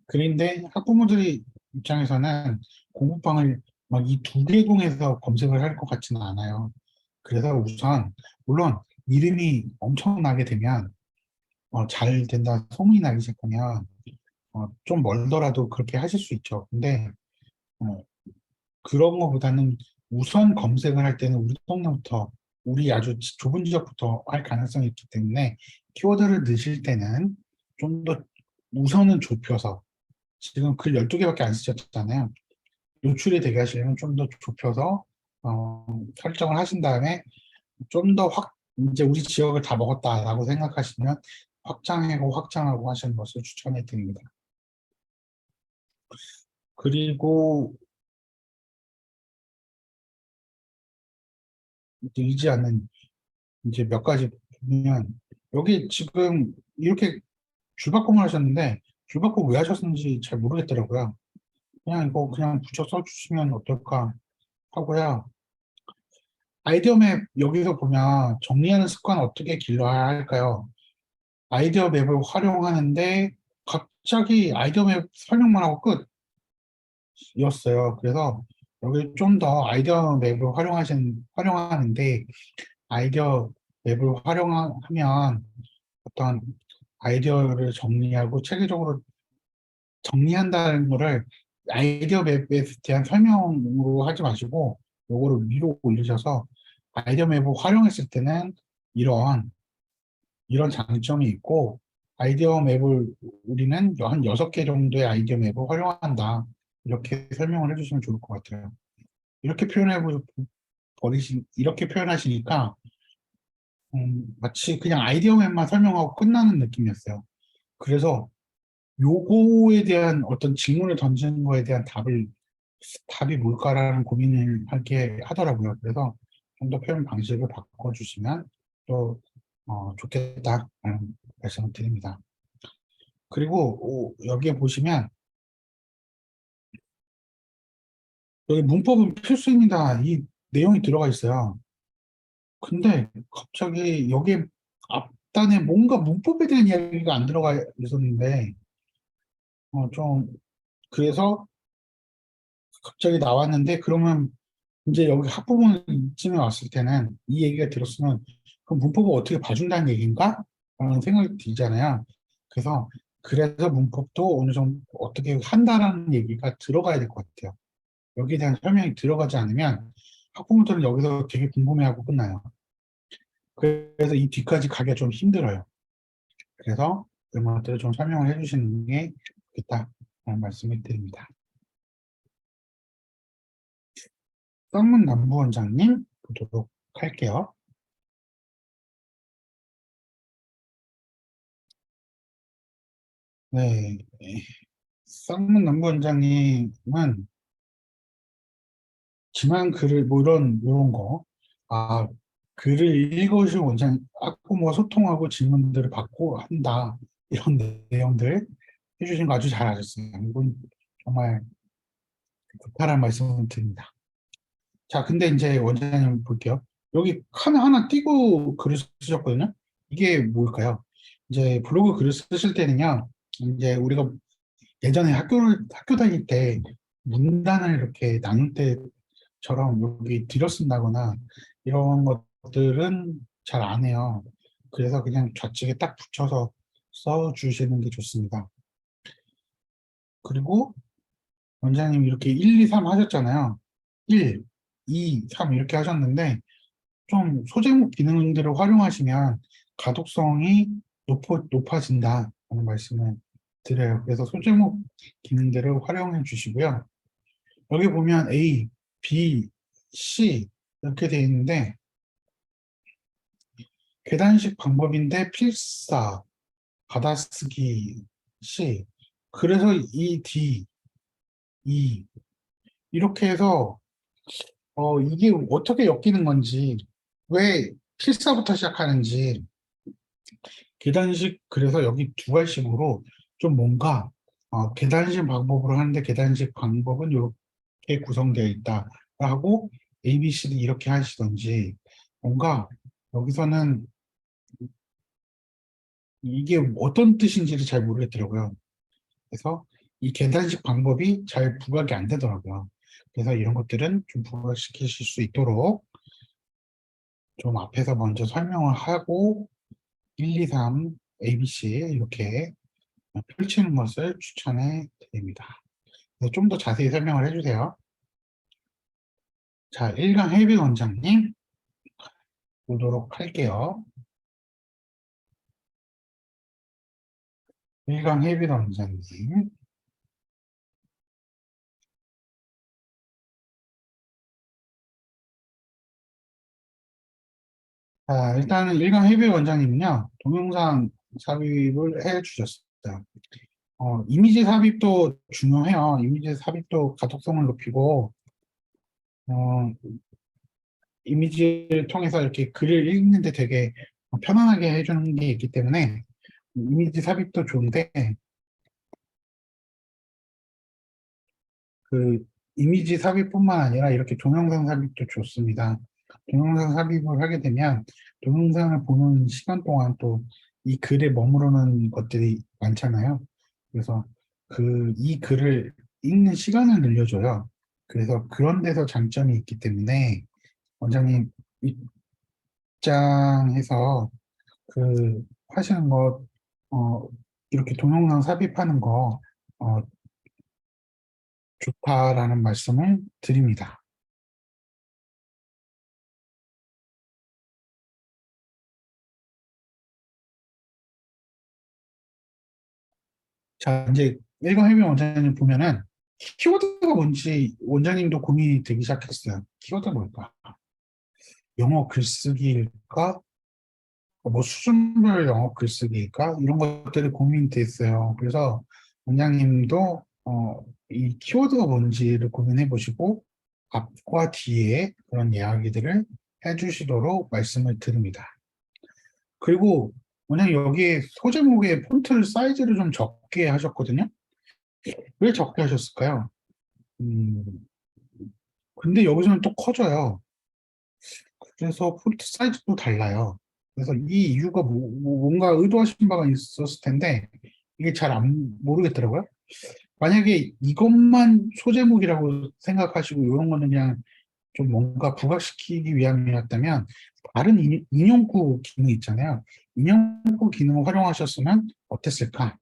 그런데 학부모들이 입장에서는 공부방을 막 이 두 개 동에서 검색을 할 것 같지는 않아요. 그래서 우선 물론 이름이 엄청나게 되면 잘 된다 소문이 나기 시작하면 좀 멀더라도 그렇게 하실 수 있죠. 근데 어, 그런 것보다는 우선 검색을 할 때는 우리 동네부터 우리 아주 좁은 지역부터 할 가능성이 있기 때문에 키워드를 넣으실 때는 좀 더 우선은 좁혀서 지금 글 12개밖에 안 쓰셨잖아요. 노출이 되게 하시려면 좀 더 좁혀서 설정을 하신 다음에 좀 더 이제 우리 지역을 다 먹었다라고 생각하시면 확장하고 하시는 것을 추천해 드립니다. 그리고 늘지 않는 이제 몇 가지 보면 여기 지금 이렇게 줄바꿈을 하셨는데 줄바꿈 왜 하셨는지 잘 모르겠더라고요. 그냥 이거 그냥 붙여 써주시면 어떨까 하고요. 아이디어 맵 여기서 보면 정리하는 습관 어떻게 길러야 할까요? 아이디어 맵을 활용하는데 갑자기 아이디어 맵 설명만 하고 끝이었어요. 그래서 여기 좀 더 아이디어 맵을 활용하는데 아이디어 맵을 활용하면 어떤 아이디어를 정리하고 체계적으로 정리한다는 거를 아이디어 맵에 대한 설명으로 하지 마시고 요거를 위로 올리셔서 아이디어 맵을 활용했을 때는 이런 장점이 있고 아이디어 맵을 우리는 한 6개 정도의 아이디어 맵을 활용한다. 이렇게 설명을 해주시면 좋을 것 같아요. 이렇게 이렇게 표현하시니까 마치 그냥 아이디어 맵만 설명하고 끝나는 느낌이었어요. 그래서 요거에 대한 어떤 질문을 던지는 거에 대한 답이 뭘까라는 고민을 하게 하더라고요. 그래서 좀 더 표현 방식을 바꿔주시면 또 좋겠다라는 말씀을 드립니다. 그리고 여기에 보시면 여기 문법은 필수입니다. 이 내용이 들어가 있어요. 근데 갑자기 여기 앞단에 뭔가 문법에 대한 이야기가 안 들어가 있었는데 좀 그래서 갑자기 나왔는데 그러면 이제 여기 학부모쯤에 왔을 때는 이 얘기가 들었으면 그럼 문법을 어떻게 봐준다는 얘기인가? 라는 생각이 들잖아요. 그래서 문법도 어느 정도 어떻게 한다라는 얘기가 들어가야 될 것 같아요. 여기에 대한 설명이 들어가지 않으면 학부모들은 여기서 되게 궁금해하고 끝나요. 그래서 이 뒤까지 가기가 좀 힘들어요. 그래서 이런 것들을 좀 설명을 해주시는 게 좋겠다라는 말씀을 드립니다. 쌍문 남부원장님 보도록 할게요. 네. 쌍문 남부원장님은 지난 글을 뭐 이런 거, 아, 글을 읽으신 원장, 학부모와 소통하고 질문들을 받고 한다. 이런 내용들 해주신 거 아주 잘하셨어요. 이건 정말 좋다라는 말씀을 드립니다. 자, 근데 이제 원장님 볼게요. 여기 하나 띄고 글을 쓰셨거든요. 이게 뭘까요? 이제 블로그 글을 쓰실 때는요, 이제 우리가 예전에 학교 다닐 때 문단을 이렇게 나눌 때처럼 여기 들여 쓴다거나 이런 것들은 잘 안 해요. 그래서 그냥 좌측에 딱 붙여서 써주시는 게 좋습니다. 그리고 원장님 이렇게 1, 2, 3 하셨잖아요. 1, 2, 3 이렇게 하셨는데 좀 소제목 기능들을 활용하시면 가독성이 높아진다는 말씀을 드려요. 그래서 소제목 기능들을 활용해 주시고요. 여기 보면 A, B, C 이렇게 되어 있는데 계단식 방법인데 필사, 받아쓰기 C 그래서 이 D, E 이렇게 해서 이게 어떻게 엮이는 건지 왜 필사부터 시작하는지 계단식 그래서 여기 두 갈식으로 좀 뭔가 계단식 방법으로 하는데 계단식 방법은 이렇게 구성되어 있다 하고 A, B, C, D 이렇게 하시던지 뭔가 여기서는 이게 어떤 뜻인지를 잘 모르겠더라고요. 그래서 이 계단식 방법이 잘 부각이 안 되더라고요. 그래서 이런 것들은 좀 부각시키실 수 있도록 좀 앞에서 먼저 설명을 하고 1, 2, 3, ABC 이렇게 펼치는 것을 추천해 드립니다. 좀 더 자세히 설명을 해주세요. 자, 1강 헬비 원장님 보도록 할게요. 1강 헬비 원장님. 자, 일단은 1강 헬비 원장님은요, 동영상 삽입을 해 주셨어요. 이미지 삽입도 중요해요. 이미지 삽입도 가독성을 높이고, 어, 이미지를 통해서 이렇게 글을 읽는데 되게 편안하게 해주는 게 있기 때문에 이미지 삽입도 좋은데 그 이미지 삽입뿐만 아니라 이렇게 동영상 삽입도 좋습니다. 동영상 삽입을 하게 되면 동영상을 보는 시간 동안 또 이 글에 머무르는 것들이 많잖아요. 그래서 이 글을 읽는 시간을 늘려줘요. 그래서 그런 데서 장점이 있기 때문에 원장님 입장에서 하시는 거, 어, 이렇게 동영상 삽입하는 거, 어, 좋다라는 말씀을 드립니다. 자, 이제 일반 해외 원장님 보면은 키워드가 뭔지 원장님도 고민이 되기 시작했어요. 키워드가 뭘까? 영어 글쓰기일까? 뭐 수준별 영어 글쓰기일까? 이런 것들이 고민이 됐어요. 그래서 원장님도 이 키워드가 뭔지를 고민해 보시고 앞과 뒤에 그런 이야기들을 해주시도록 말씀을 드립니다. 그리고 원장님 여기에 소제목의 폰트 사이즈를 좀 적게 하셨거든요. 왜 적게 하셨을까요? 음, 근데 여기서는 또 커져요. 그래서 폰트 사이즈도 달라요. 그래서 이 이유가 뭔가 의도하신 바가 있었을 텐데 이게 잘 모르겠더라고요. 만약에 이것만 소제목이라고 생각하시고 이런 거는 그냥 좀 뭔가 부각시키기 위함이었다면 다른 인용구 기능 있잖아요. 인용구 기능을 활용하셨으면 어땠을까?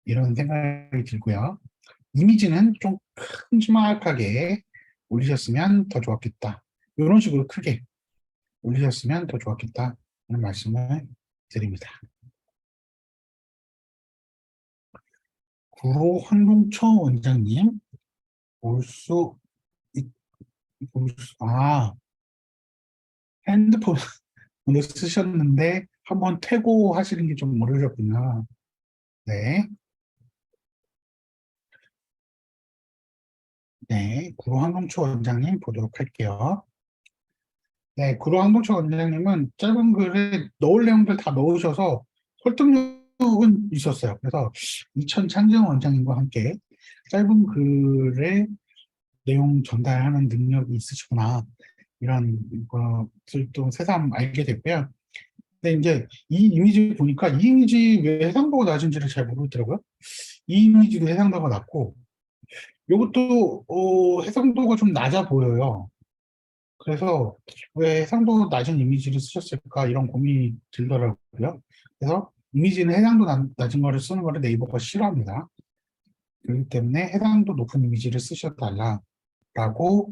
이런 생각이 들고요. 이미지는 좀 큼지막하게 올리셨으면 더 좋았겠다. 이런 식으로 크게 올리셨으면 더 좋았겠다. 하는 말씀을 드립니다. 구로 황동처 원장님, 볼 수, 핸드폰으로 쓰셨는데 한번 퇴고 하시는 게 좀 어려우셨구나. 네, 네, 구로 황동처 원장님 보도록 할게요. 네, 구로 황동처 원장님은 짧은 글에 넣을 내용들 다 넣으셔서 설득력은 있었어요. 그래서 이천 창정 원장님과 함께 짧은 글에 내용 전달하는 능력이 있으시구나. 이런 것을 또 새삼 알게 됐고요. 근데 이제 이 이미지 보니까 이 이미지 왜 해상도가 낮은지를 잘 모르겠더라고요. 이 이미지도 해상도가 낮고, 이것도 해상도가 좀 낮아 보여요. 그래서 왜 해상도 낮은 이미지를 쓰셨을까 이런 고민이 들더라고요. 그래서 이미지는 해상도 낮은 거를 쓰는 거를 네이버가 싫어합니다. 그렇기 때문에 해상도 높은 이미지를 쓰셔달라라고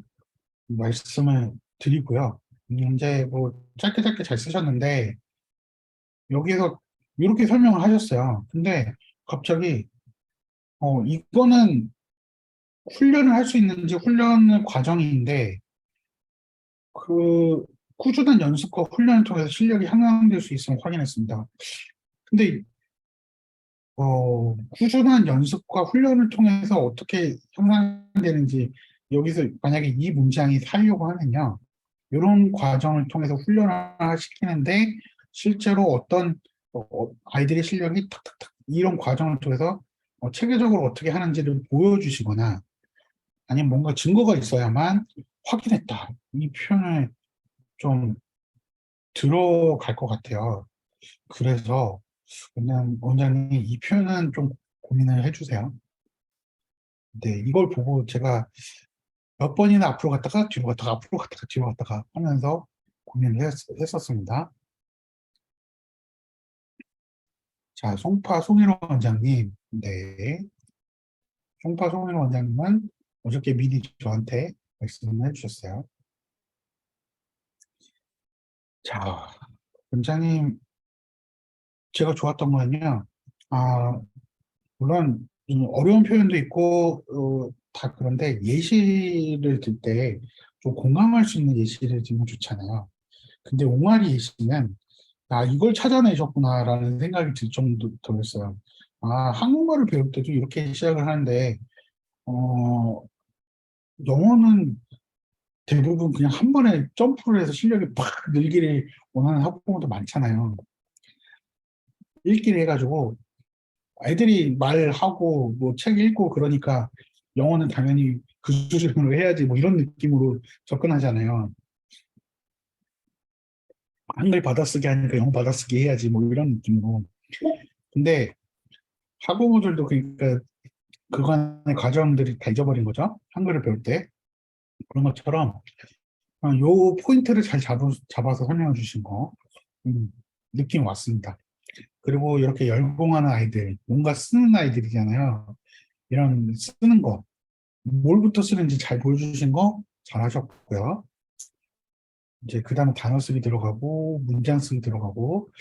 말씀을 드리고요. 이제 뭐 짧게 짧게 잘 쓰셨는데 여기에서 이렇게 설명을 하셨어요. 근데 갑자기 이거는 훈련을 할 수 있는지 훈련 과정인데 그 꾸준한 연습과 훈련을 통해서 실력이 향상될 수 있음을 확인했습니다. 근데 꾸준한 연습과 훈련을 통해서 어떻게 향상되는지 여기서 만약에 이 문장이 살려고 하면요. 이런 과정을 통해서 훈련을 시키는데 실제로 어떤 아이들의 실력이 탁탁탁 이런 과정을 통해서 체계적으로 어떻게 하는지를 보여주시거나 아니면 뭔가 증거가 있어야만 확인했다. 이 표현을 좀 들어갈 것 같아요. 그래서 그냥 원장님 이 표현은 좀 고민을 해주세요. 네, 이걸 보고 제가 몇 번이나 앞으로 갔다가 뒤로 갔다가 앞으로 갔다가 뒤로 갔다가 하면서 고민을 했었습니다. 자, 송일호 원장님. 네. 송일호 원장님은 어저께 미리 저한테 말씀을 해주셨어요. 자, 원장님, 제가 좋았던 거는요, 물론 어려운 표현도 있고, 다 그런데 예시를 들 때 좀 공감할 수 있는 예시를 들면 좋잖아요. 근데 옹알이 예시는, 이걸 찾아내셨구나라는 생각이 들 정도였어요. 한국말을 배울 때도 이렇게 시작을 하는데, 어, 영어는 대부분 그냥 한 번에 점프를 해서 실력이 팍 늘기를 원하는 학부모도 많잖아요. 읽기를 해가지고 애들이 말하고 뭐 책 읽고 그러니까 영어는 당연히 그 수준으로 해야지 뭐 이런 느낌으로 접근하잖아요. 한글 받아쓰기 하니까 영어 받아쓰기 해야지 뭐 이런 느낌으로. 근데 학부모들도 그러니까 그간의 과정들이 다 잊어버린 거죠. 한글을 배울 때. 그런 것처럼 요 포인트를 잘 잡아서 설명해 주신 거 느낌 왔습니다. 그리고 이렇게 열공하는 아이들, 뭔가 쓰는 아이들이잖아요. 이런 쓰는 거, 뭘부터 쓰는지 잘 보여주신 거 잘하셨고요. 이제 그 다음에 단어 쓰기 들어가고 문장 쓰기 들어가고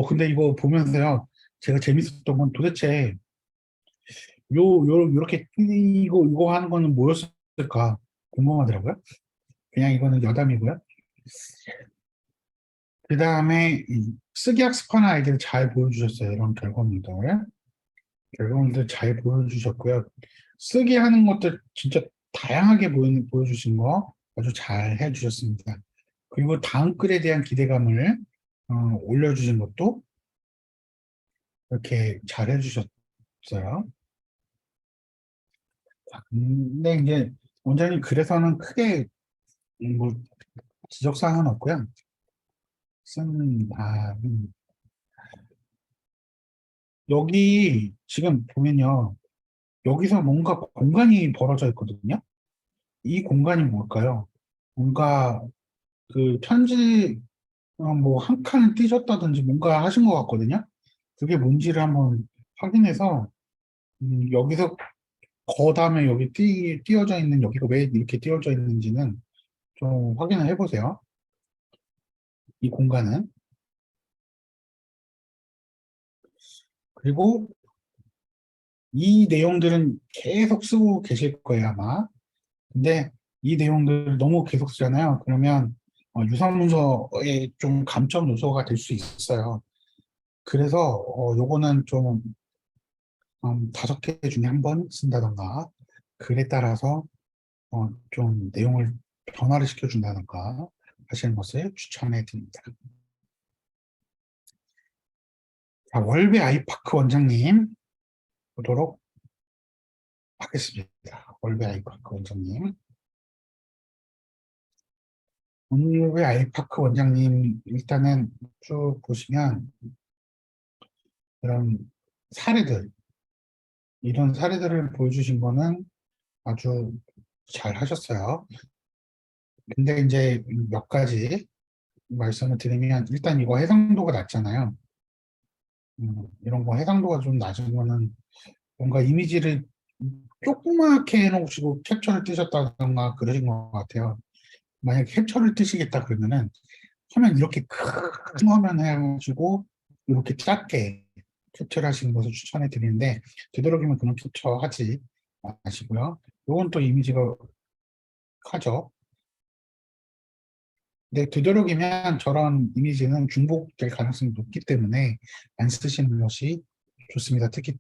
근데 이거 보면서요 제가 재밌었던 건 도대체 요렇게 이거 하는 거는 뭐였을까 궁금하더라고요. 그냥 이거는 여담이고요. 그 다음에 쓰기 학습하는 아이들 잘 보여주셨어요. 이런 결과물들 잘 보여주셨고요. 쓰기 하는 것들 진짜 다양하게 보여주신 거 아주 잘 해주셨습니다. 그리고 다음 글에 대한 기대감을 올려주신 것도 이렇게 잘 해주셨어요. 자, 근데 이제 원장님 글에서는 크게 뭐 지적사항은 없고요. 쓰는 여기 지금 보면요. 여기서 뭔가 공간이 벌어져 있거든요. 이 공간이 뭘까요? 뭔가 그 편지 뭐 한 칸을 띄셨다든지 뭔가 하신 것 같거든요. 그게 뭔지를 한번 확인해서 여기서 거 다음에 여기 띄어져 있는 여기가 왜 이렇게 띄어져 있는지는 좀 확인을 해보세요. 이 공간은. 그리고 이 내용들은 계속 쓰고 계실 거예요, 아마. 근데 이 내용들 너무 계속 쓰잖아요. 그러면 유사문서의 좀 감점 요소가 될 수 있어요. 그래서 요거는 좀 5개 중에 한 번 쓴다던가 글에 따라서 좀 내용을 변화를 시켜준다던가 하시는 것을 추천해 드립니다. 자, 월배 아이파크 원장님 보도록 하겠습니다. 월배 아이파크 원장님. 월배 아이파크 원장님 일단은 쭉 보시면 이런 사례들, 이런 사례들을 보여주신 거는 아주 잘 하셨어요. 근데 이제 몇 가지 말씀을 드리면 일단 이거 해상도가 낮잖아요. 이런 거 해상도가 좀 낮은 거는 뭔가 이미지를 조그맣게 해놓으시고 캡처를 뜨셨다던가 그러신 것 같아요. 만약에 캡처를 뜨시겠다 그러면은 화면 이렇게 큰 화면 해가지고 이렇게 작게 캡처를 하시는 것을 추천해 드리는데 되도록이면 그런 캡처 하지 마시고요. 이건 또 이미지가 하죠. 근데 되도록이면 저런 이미지는 중복될 가능성이 높기 때문에 안 쓰시는 것이 좋습니다. 특히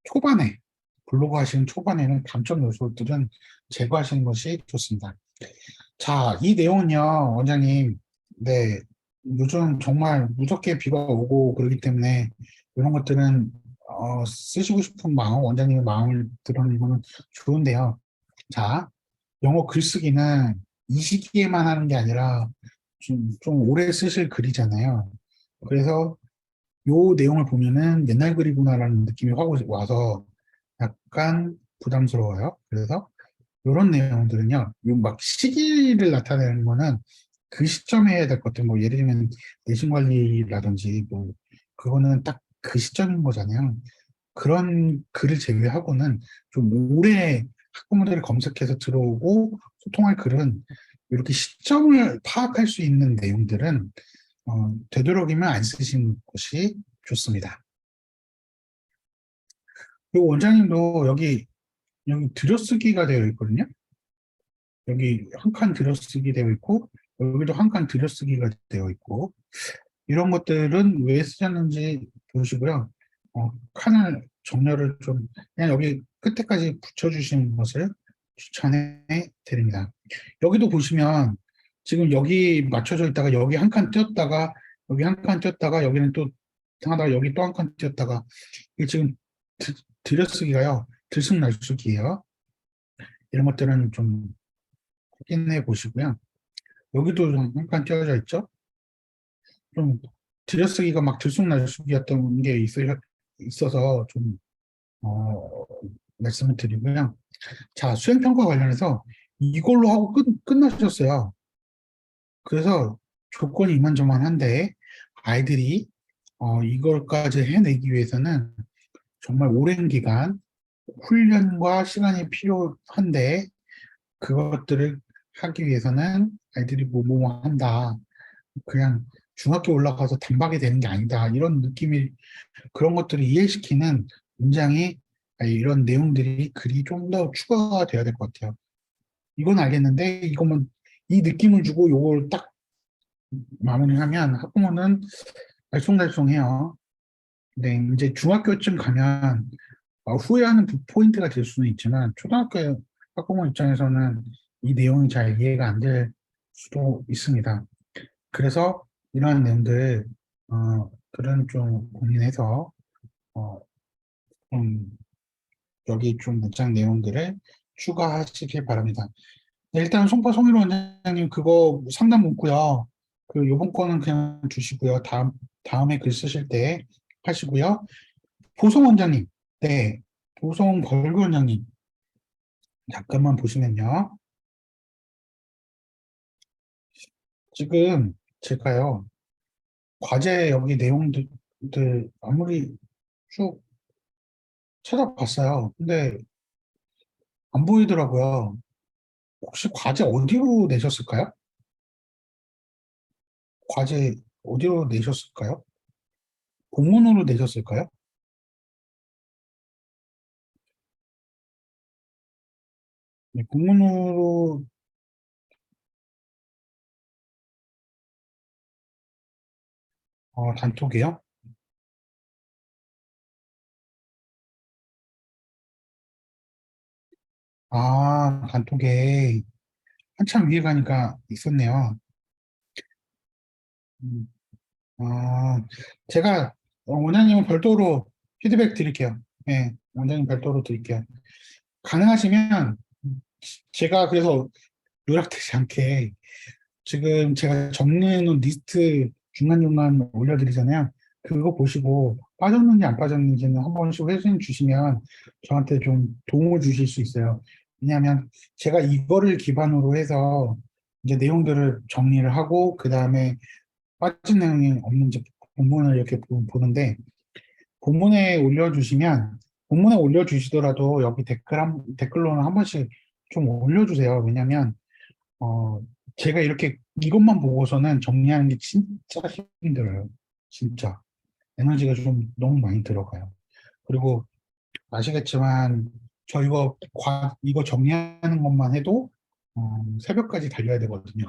초반에 블로그 하시는 초반에는 감점 요소들은 제거하시는 것이 좋습니다. 자, 이 내용은요, 원장님, 네, 요즘 정말 무섭게 비가 오고 그러기 때문에 이런 것들은 쓰시고 싶은 마음, 원장님의 마음을 드러내는 거는 좋은데요. 자, 영어 글쓰기는 이 시기에만 하는 게 아니라 좀 오래 쓰실 글이잖아요. 그래서 요 내용을 보면은 옛날 글이구나라는 느낌이 확 와서 약간 부담스러워요. 그래서 이런 내용들은요, 막 시기를 나타내는 거는 그 시점에 해야 될 것들, 뭐 예를 들면 내신 관리라든지 뭐 그거는 딱 그 시점인 거잖아요. 그런 글을 제외하고는 좀 오래 학부모들을 검색해서 들어오고 소통할 글은 이렇게 시점을 파악할 수 있는 내용들은 되도록이면 안 쓰시는 것이 좋습니다. 그리고 원장님도 여기 들여쓰기가 되어 있거든요. 여기 한 칸 들여쓰기 되어 있고 여기도 한 칸 들여쓰기가 되어 있고 이런 것들은 왜 쓰셨는지 보시고요. 칸을 정렬을 좀 그냥 여기 끝에까지 붙여주시는 것을 추천해 드립니다. 여기도 보시면 지금 여기 맞춰져 있다가 여기 한 칸 띄었다가 여기 한 칸 띄었다가 여기는 또 하다가 여기 또 한 칸 띄었다가 이게 지금 들여쓰기가요. 들쑥날쑥이에요. 이런 것들은 좀 확인해 보시고요. 여기도 한 칸 띄어져 있죠. 좀 들여쓰기가 막 들쑥날쑥이었던 게 있어서 좀 말씀을 드리고요. 자, 수행평가 관련해서 이걸로 하고 끝나셨어요. 그래서 조건이 이만저만한데 아이들이 이걸까지 해내기 위해서는 정말 오랜 기간 훈련과 시간이 필요한데 그것들을 하기 위해서는 아이들이 뭐뭐 한다. 그냥 중학교 올라가서 단박에 되는 게 아니다. 이런 느낌이 그런 것들을 이해시키는 문장이 아니, 이런 내용들이 글이 좀 더 추가가 돼야 될 것 같아요. 이건 알겠는데 이거만 이 느낌을 주고 요걸 딱 마무리하면 학부모는 알쏭달쏭해요. 근데 이제 중학교쯤 가면 후회하는 포인트가 될 수는 있지만 초등학교 학부모 입장에서는 이 내용이 잘 이해가 안 될 수도 있습니다. 그래서 이러한 내용들 들은 좀 고민해서 어, 좀 여기 좀 문장 내용들을 추가하시길 바랍니다. 네, 일단 송미로 원장님 그거 상담 문구요. 그 요번 거는 그냥 주시고요. 다음에 글 쓰실 때 하시고요. 보성 원장님, 네, 보성 걸그 원장님 잠깐만 보시면요. 지금 제가요 과제 여기 내용들 아무리 쭉 찾아봤어요. 근데 안 보이더라고요. 혹시 과제 어디로 내셨을까요? 과제 어디로 내셨을까요? 공문으로 내셨을까요? 네, 공문으로 단톡이요? 아, 단톡에 한참 위에 가니까 있었네요. 음, 아, 제가 원장님은 별도로 피드백 드릴게요. 네, 원장님 별도로 드릴게요. 가능하시면 제가 그래서 요락되지 않게 지금 제가 정리해 놓은 리스트 중간중간 올려드리잖아요. 그거 보시고 빠졌는지 안 빠졌는지는 한 번씩 회신 주시면 저한테 좀 도움을 주실 수 있어요. 왜냐하면 제가 이거를 기반으로 해서 이제 내용들을 정리를 하고 그 다음에 빠진 내용이 없는지 본문을 이렇게 보는데 본문에 올려주시더라도 여기 댓글로는 한 번씩 좀 올려주세요. 왜냐하면 어, 제가 이렇게 이것만 보고서는 정리하는 게 진짜 힘들어요. 진짜. 에너지가 좀 너무 많이 들어가요. 그리고 아시겠지만, 저 이거 정리하는 것만 해도, 새벽까지 달려야 되거든요.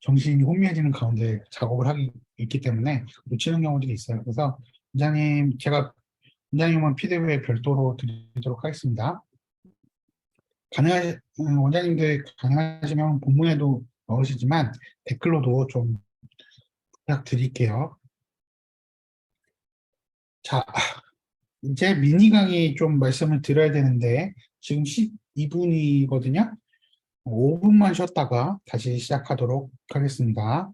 정신이 혼미해지는 가운데 작업을 하기 있기 때문에 놓치는 경우들이 있어요. 그래서 원장님은 피드백 별도로 드리도록 하겠습니다. 원장님들 가능하시면 본문에도 넣으시지만 댓글로도 좀 부탁드릴게요. 자, 이제 미니 강의 좀 말씀을 드려야 되는데 지금 12분이거든요. 5분만 쉬었다가 다시 시작하도록 하겠습니다.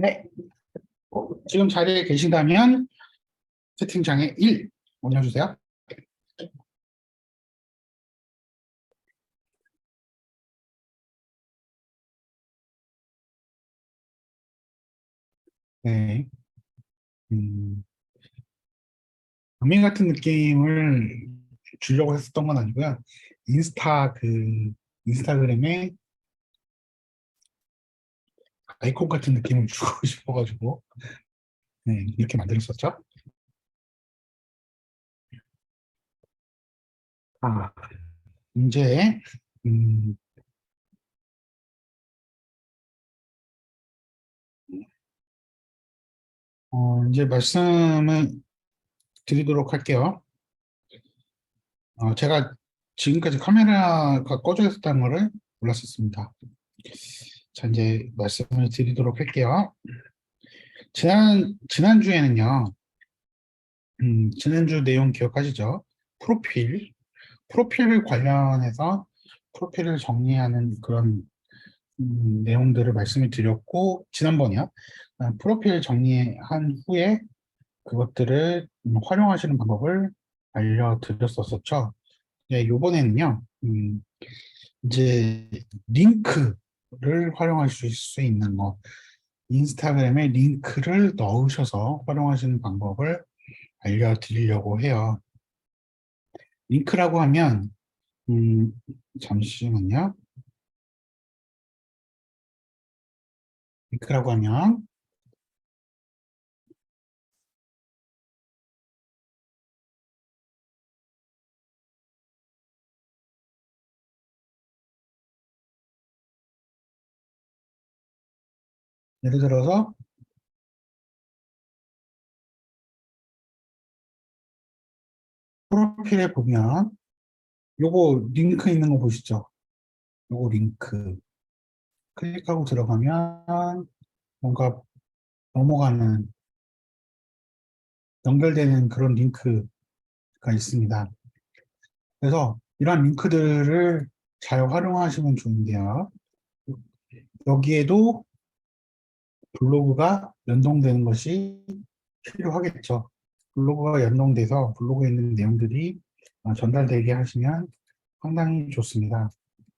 네. 지금 자리에 계신다면 채팅창에 1 올려주세요. 네. 음, 도민 같은 느낌을 주려고 했었던 건 아니고요. 인스타그램에 아이콘 같은 느낌을 주고 싶어가지고, 네, 이렇게 만들었었죠. 아, 이제, 음, 이제 말씀을 드리도록 할게요. 제가 지금까지 카메라가 꺼져 있었다는 거를 몰랐었습니다. 자, 이제 말씀을 드리도록 할게요. 지난주에는요, 지난주 내용 기억하시죠? 프로필, 프로필을 관련해서 프로필을 정리하는 그런 내용들을 말씀을 드렸고, 지난번이요. 프로필 정리한 후에 그것들을 활용하시는 방법을 알려드렸었죠. 네, 요번에는요, 이제 링크를 활용할 수 있는 거, 인스타그램에 링크를 넣으셔서 활용하시는 방법을 알려드리려고 해요. 링크라고 하면, 음, 잠시만요. 링크라고 하면, 예를 들어서, 프로필에 보면, 요거 링크 있는 거 보시죠? 요거 링크. 클릭하고 들어가면, 뭔가 넘어가는, 연결되는 그런 링크가 있습니다. 그래서 이런 링크들을 잘 활용하시면 좋은데요. 여기에도 블로그가 연동되는 것이 필요하겠죠. 블로그가 연동돼서 블로그에 있는 내용들이 전달되게 하시면 상당히 좋습니다.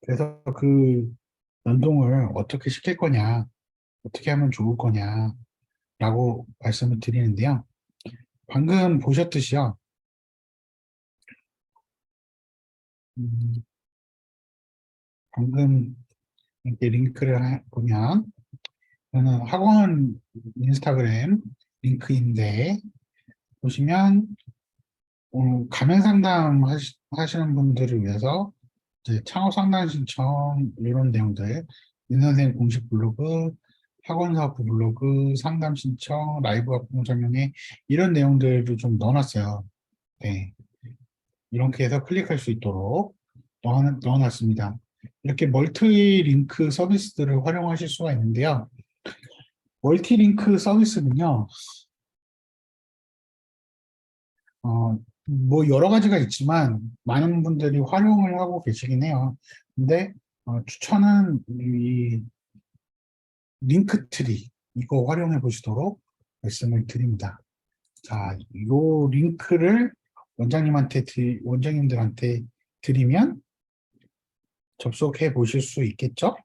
그래서 그 연동을 어떻게 시킬 거냐, 어떻게 하면 좋을 거냐라고 말씀을 드리는데요. 방금 보셨듯이요. 음, 방금 이렇게 링크를 보면 저는 학원 인스타그램 링크인데 보시면 가면 상담 하시는 분들을 위해서 이제 창업 상담 신청 이런 내용들 윤선생 공식 블로그, 학원 사업 블로그, 상담 신청, 라이브 학원 설명회 이런 내용들을 좀 넣어놨어요. 네, 이렇게 해서 클릭할 수 있도록 넣어놨습니다. 이렇게 멀티 링크 서비스들을 활용하실 수가 있는데요. 멀티 링크 서비스는요, 뭐 여러 가지가 있지만 많은 분들이 활용을 하고 계시긴 해요. 근데 추천은 이 링크트리 이거 활용해 보시도록 말씀을 드립니다. 자, 이 링크를 원장님들한테 드리면 접속해 보실 수 있겠죠?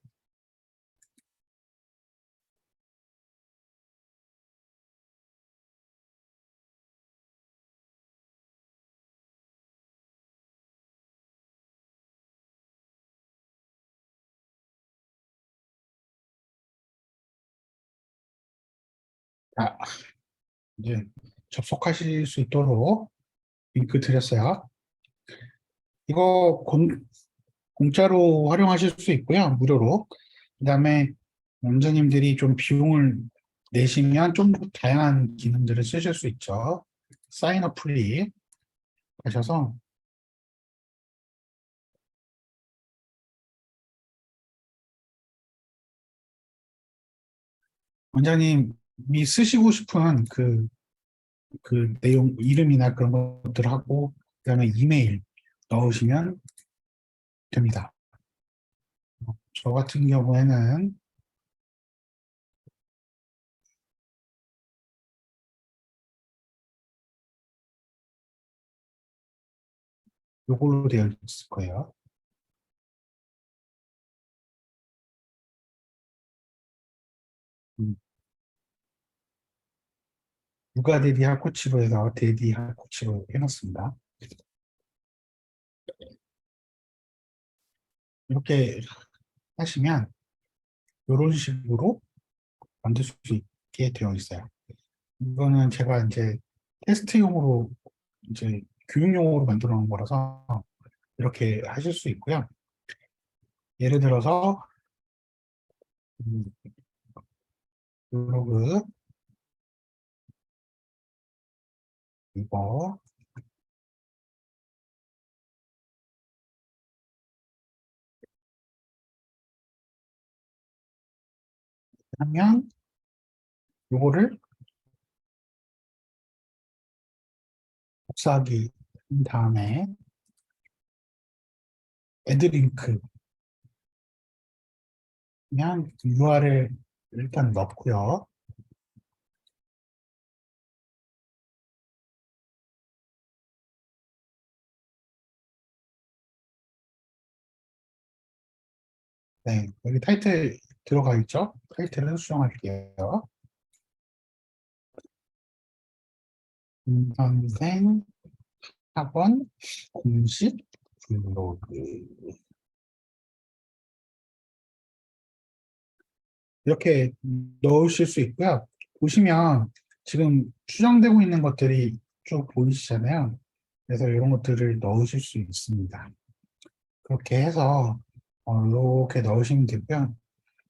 자, 이제 접속하실 수 있도록 링크 드렸어요. 이거 공짜로 활용하실 수 있고요. 무료로. 그다음에 원장님들이 좀 비용을 내시면 좀 더 다양한 기능들을 쓰실 수 있죠. 사인업 프리 하셔서 원장님이 쓰시고 싶은 그 내용, 이름이나 그런 것들하고 그다음에 이메일 넣으시면 됩니다. 저 같은 경우에는 요걸로 되어 있을 거예요. 음, 누가 데디 하코치로 해서 데디 하코치로 해놨습니다. 이렇게 하시면 이런 식으로 만들 수 있게 되어 있어요. 이거는 제가 이제 테스트용으로 이제 교육용으로 만들어 놓은 거라서 이렇게 하실 수 있고요. 예를 들어서 음, 블로그 이거 하면 요거를 복사하기 한 다음에 애드 링크 그냥 URL 일단 넣고요. 네, 여기 타이틀 들어가 있죠? 타이틀을 수정할게요. 선생 학원 공식 블로그 이렇게 넣으실 수 있고요. 보시면 지금 수정되고 있는 것들이 쭉 보이시잖아요. 그래서 이런 것들을 넣으실 수 있습니다. 그렇게 해서 이렇게 넣으시면 되고요.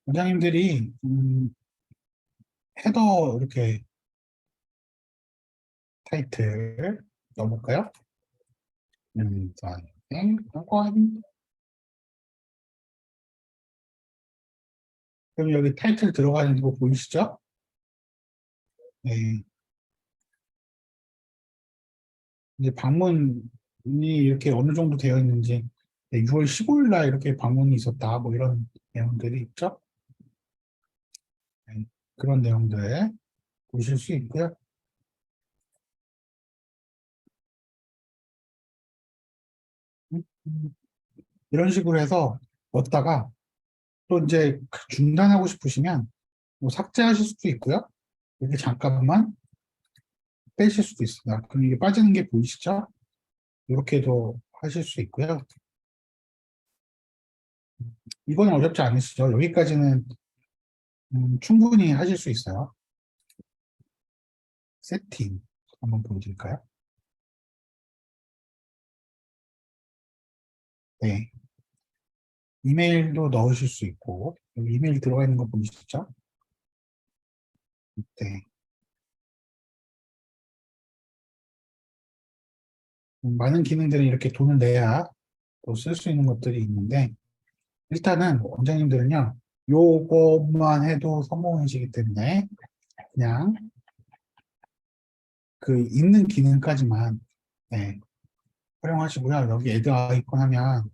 원장님들이 헤더 이렇게 타이틀 넣어볼까요? 선생 학원 그럼 여기 타이틀 들어가 있는 거 보이시죠? 네. 이제 방문이 이렇게 어느 정도 되어 있는지 6월 15일 날 이렇게 방문이 있었다 뭐 이런 내용들이 있죠. 네, 그런 내용들 보실 수 있고요. 음, 이런 식으로 해서 넣다가 또 이제 중단하고 싶으시면 뭐 삭제하실 수도 있고요. 이렇게 잠깐만 빼실 수도 있습니다. 그럼 이게 빠지는 게 보이시죠? 이렇게도 하실 수 있고요. 이건 어렵지 않으시죠? 여기까지는 충분히 하실 수 있어요. 세팅 한번 보여드릴까요? 네. 이메일도 넣으실 수 있고, 여기 이메일 들어가 있는 거 보이시죠? 네. 많은 기능들은 이렇게 돈을 내야 또 쓸 수 있는 것들이 있는데, 일단은 원장님들은요, 요것만 해도 성공이시기 때문에, 그냥 그 있는 기능까지만, 네, 활용하시고요. 여기 애드 아이콘 하면,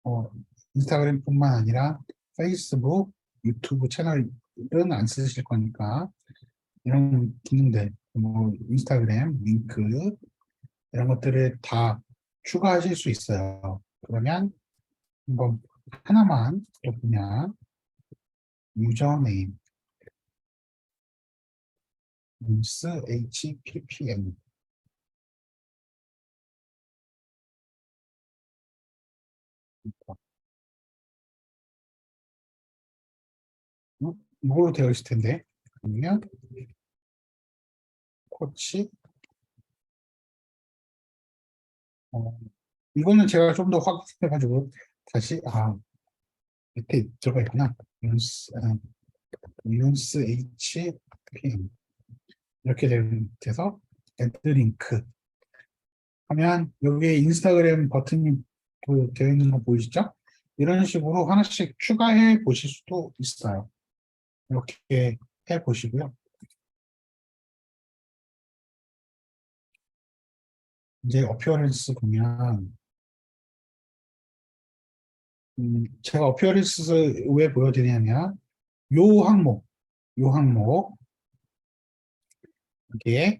어, 인스타그램뿐만 아니라 페이스북, 유튜브 채널은 안 쓰실 거니까, 이런 기능들, 뭐, 인스타그램, 링크, 이런 것들을 다 추가하실 수 있어요. 그러면 한번 하나만 또 그냥 유저네임, 스 HPPM 이걸로 되어 있을 텐데 그러면 코치 어, 이거는 제가 좀 더 확인해가지고 다시 밑에 들어가 있구나. 윤스 HPM 이렇게 돼서 애드 링크 하면 여기에 인스타그램 버튼이 되어 있는 거 보이시죠? 이런 식으로 하나씩 추가해 보실 수도 있어요. 이렇게 해 보시고요. 이제 어피어런스 보면 제가 어피어런스 왜 보여드리냐면 요 항목, 요 항목 여기에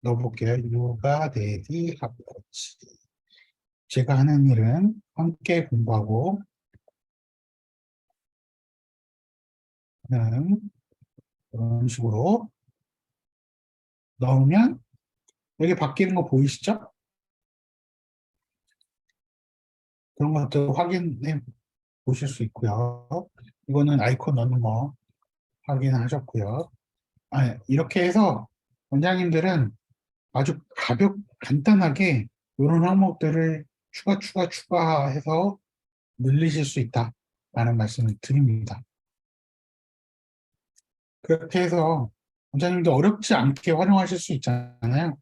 넣어볼게요. 육아, 대디, 학고치. 제가 하는 일은 함께 공부하고 는 이런 식으로 넣으면 여기 바뀌는 거 보이시죠? 그런 것도 확인해 보실 수 있고요. 이거는 아이콘 넣는 거 확인하셨고요. 아, 이렇게 해서 원장님들은 아주 간단하게 이런 항목들을 추가해서 늘리실 수 있다라는 말씀을 드립니다. 그렇게 해서 원장님도 어렵지 않게 활용하실 수 있잖아요.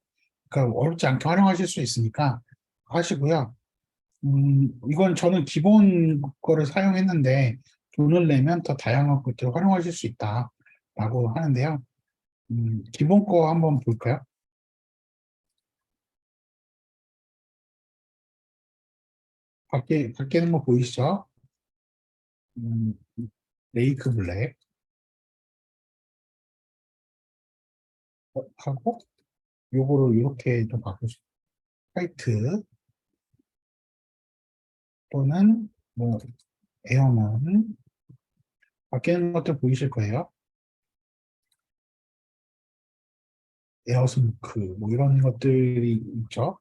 그러니까 어렵지 않게 활용하실 수 있으니까 하시고요. 이건 저는 기본 거를 사용했는데 돈을 내면 더 다양한 것들을 활용하실 수 있다라고 하는데요. 기본 거 한번 볼까요? 바뀌는 거 보이시죠? 음, 레이크 블랙 하고 요거를 이렇게 좀 바꾸시고 화이트 또는 뭐 에어먼 바뀌는 것들 보이실 거예요. 에어스모크 뭐 이런 것들이 있죠.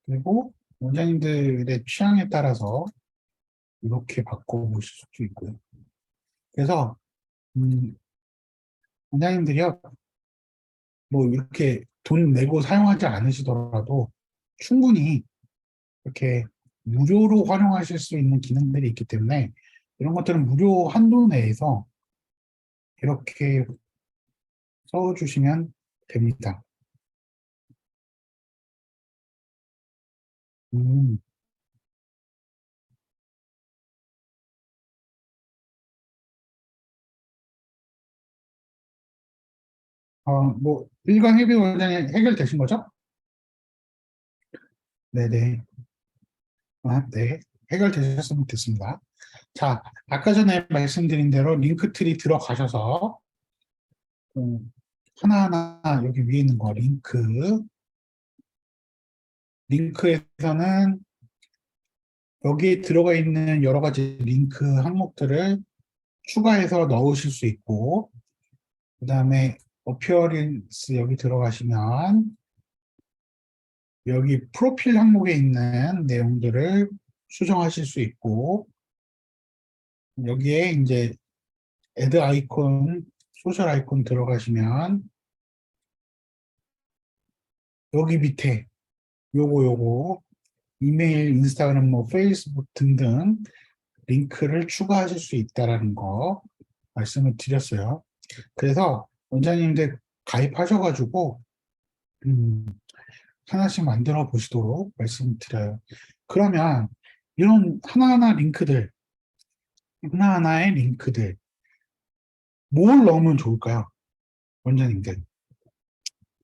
그리고 원장님들의 취향에 따라서 이렇게 바꿔보실 수도 있고요. 그래서 음, 원장님들이요 뭐 이렇게 돈 내고 사용하지 않으시더라도 충분히 이렇게 무료로 활용하실 수 있는 기능들이 있기 때문에 이런 것들은 무료 한도 내에서 이렇게 써주시면 됩니다. 음, 뭐 일간 회비 원장이 해결되신 거죠? 네네. 네. 해결되셨으면 됐습니다. 자, 아까 전에 말씀드린 대로 링크트리 들어가셔서 하나하나 여기 위에 있는 거 링크에서는 여기에 들어가 있는 여러 가지 링크 항목들을 추가해서 넣으실 수 있고 그 다음에 어피어런스 여기 들어가시면 여기 프로필 항목에 있는 내용들을 수정하실 수 있고 여기에 이제 애드 아이콘, 소셜 아이콘 들어가시면 여기 밑에 요거 이메일, 인스타그램, 뭐 페이스북 등등 링크를 추가하실 수 있다라는 거 말씀을 드렸어요. 그래서 원장님들 가입하셔가지고 음, 하나씩 만들어 보시도록 말씀드려요. 그러면 이런 하나하나의 링크들 뭘 넣으면 좋을까요? 원장님들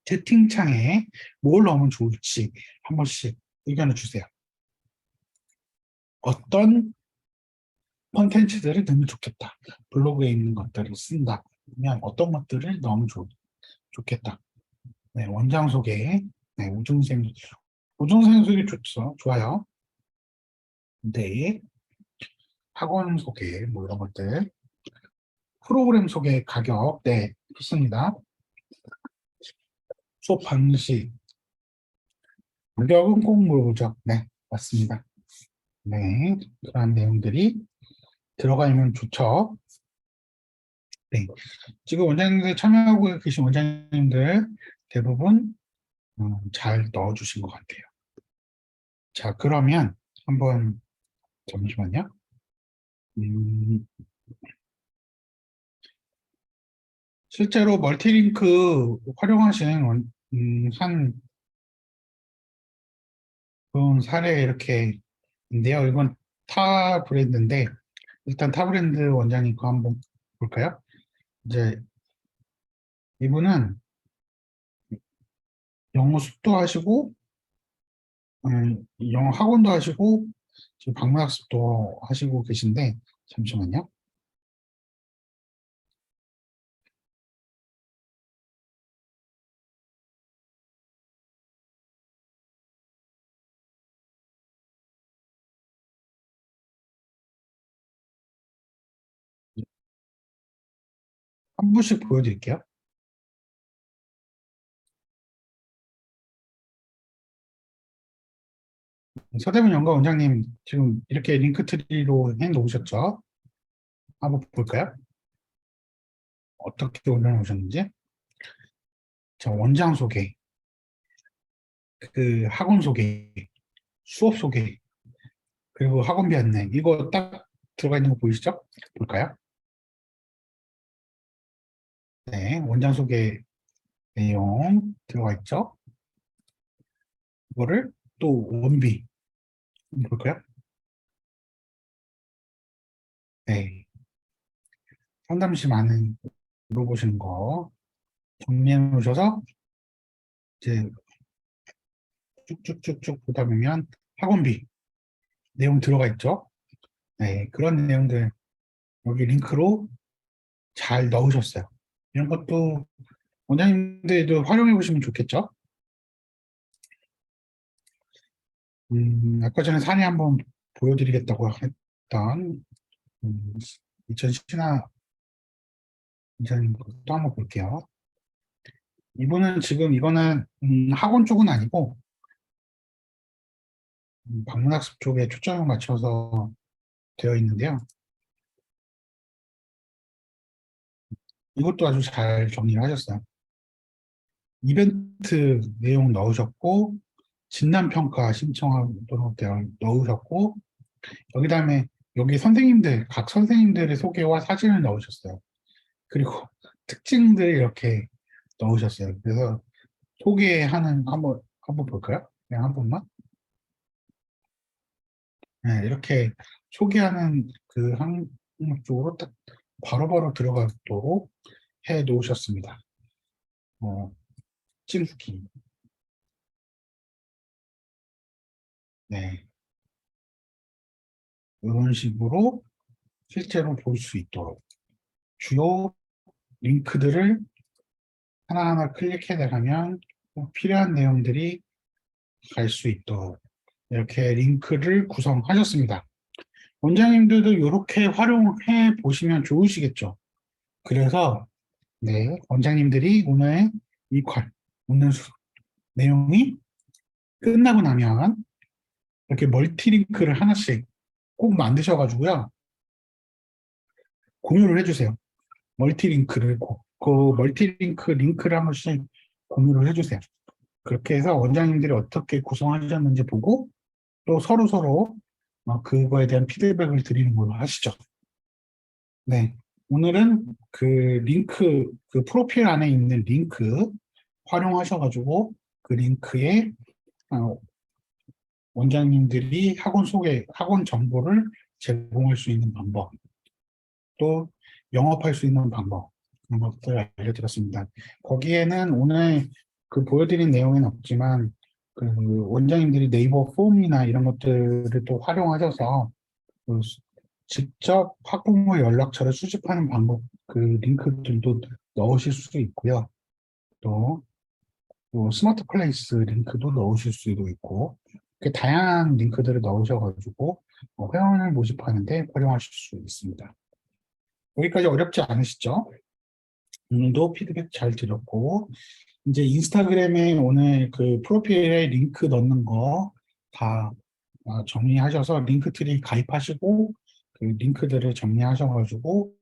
채팅창에 뭘 넣으면 좋을지 한 번씩 의견을 주세요. 어떤 콘텐츠들을 넣으면 좋겠다. 블로그에 있는 것들을 쓴다. 그러면 어떤 것들을 넣으면 좋겠다. 네, 원장 소개, 네, 우중생 소개 좋죠. 좋아요. 네, 학원 소개, 뭐 이런 것들. 프로그램 소개 가격, 네, 좋습니다. 수업 방식, 가격은 꼭 물어보죠. 네, 맞습니다. 네, 그런 내용들이 들어가 있면 좋죠. 네, 지금 원장님들 참여하고 계신 원장님들 대부분 잘 넣어주신 것 같아요. 자, 그러면 한번 잠시만요. 음, 실제로 멀티링크 활용하신 한 그런 사례 이렇게 인데요. 이건 타 브랜드인데 일단 타 브랜드 원장님 거 한번 볼까요? 이제 이분은 영어 수도 하시고 영어 학원도 하시고 지금 방문학습도 하시고 계신데 잠시만요. 한 분씩 보여드릴게요. 서대문 연가 원장님 지금 이렇게 링크트리로 해 놓으셨죠? 한번 볼까요? 어떻게 올려놓으셨는지. 자, 원장 소개, 그 학원 소개, 수업 소개, 그리고 학원비 안내. 이거 딱 들어가 있는 거 보이시죠? 볼까요? 네, 원장 소개 내용 들어가 있죠? 이거를 또 원비 한번 볼까요? 네, 상담실 많은 물어보시는 거 정리해 놓으셔서 이제 쭉쭉쭉쭉 보다 보면 학원비 내용 들어가 있죠? 네, 그런 내용들 여기 링크로 잘 넣으셨어요. 이런 것도 원장님들도 활용해 보시면 좋겠죠? 아까 전에 사례 한번 보여드리겠다고 했던 2010나 원장님 것도 한번 볼게요. 이분은 지금 이거는 학원 쪽은 아니고 방문학습 쪽에 초점을 맞춰서 되어 있는데요. 이것도 아주 잘 정리를 하셨어요. 이벤트 내용 넣으셨고 진단평가 신청하도록 되어 넣으셨고 여기 다음에 여기 선생님들 각 선생님들의 소개와 사진을 넣으셨어요. 그리고 특징들 이렇게 넣으셨어요. 그래서 소개하는 한번 볼까요? 그냥 한 번만. 네, 이렇게 소개하는 그 항목 쪽으로 딱 바로바로 들어가도록 해 놓으셨습니다. 어, 찜후기. 네, 이런 식으로 실제로 볼 수 있도록 주요 링크들을 하나하나 클릭해 나가면 꼭 필요한 내용들이 갈 수 있도록 이렇게 링크를 구성하셨습니다. 원장님들도 이렇게 활용해 보시면 좋으시겠죠. 그래서 네, 원장님들이 오늘 오늘 내용이 끝나고 나면 이렇게 멀티 링크를 하나씩 꼭 만드셔가지고요 공유를 해주세요. 멀티 링크를 그 멀티 링크를 한 번씩 공유를 해주세요. 그렇게 해서 원장님들이 어떻게 구성하셨는지 보고 또 서로 그거에 대한 피드백을 드리는 걸로 하시죠. 네. 오늘은 그 링크, 그 프로필 안에 있는 링크 활용하셔가지고 그 링크에 어, 원장님들이 학원 정보를 제공할 수 있는 방법, 또 영업할 수 있는 방법, 그런 것들 알려드렸습니다. 거기에는 오늘 그 보여드린 내용은 없지만 그 원장님들이 네이버 폼이나 이런 것들을 또 활용하셔서 그 직접 학부모 연락처를 수집하는 방법, 그 링크들도 넣으실 수 있고요. 또, 또 스마트 플레이스 링크도 넣으실 수도 있고, 이렇게 다양한 링크들을 넣으셔가지고 회원을 모집하는데 활용하실 수 있습니다. 여기까지 어렵지 않으시죠? 오늘도 피드백 잘 드렸고, 이제 인스타그램에 오늘 그 프로필에 링크 넣는 거 다 정리하셔서 링크트리 가입하시고 그 링크들을 정리하셔가지고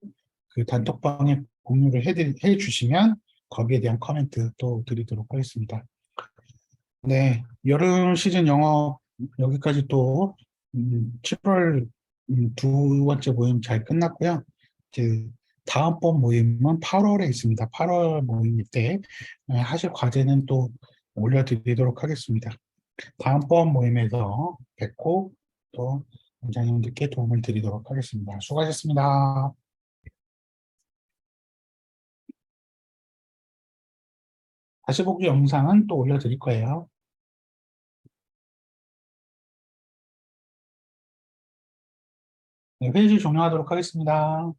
그 단톡방에 공유를 해주시면 거기에 대한 코멘트 또 드리도록 하겠습니다. 네, 여름 시즌 영어 여기까지 또 7월 두 번째 모임 잘 끝났고요. 이제 다음번 모임은 8월에 있습니다. 8월 모임 때 하실 과제는 또 올려드리도록 하겠습니다. 다음번 모임에서 뵙고 또 원장님들께 도움을 드리도록 하겠습니다. 수고하셨습니다. 다시 보기 영상은 또 올려드릴 거예요. 네, 회의 종료하도록 하겠습니다.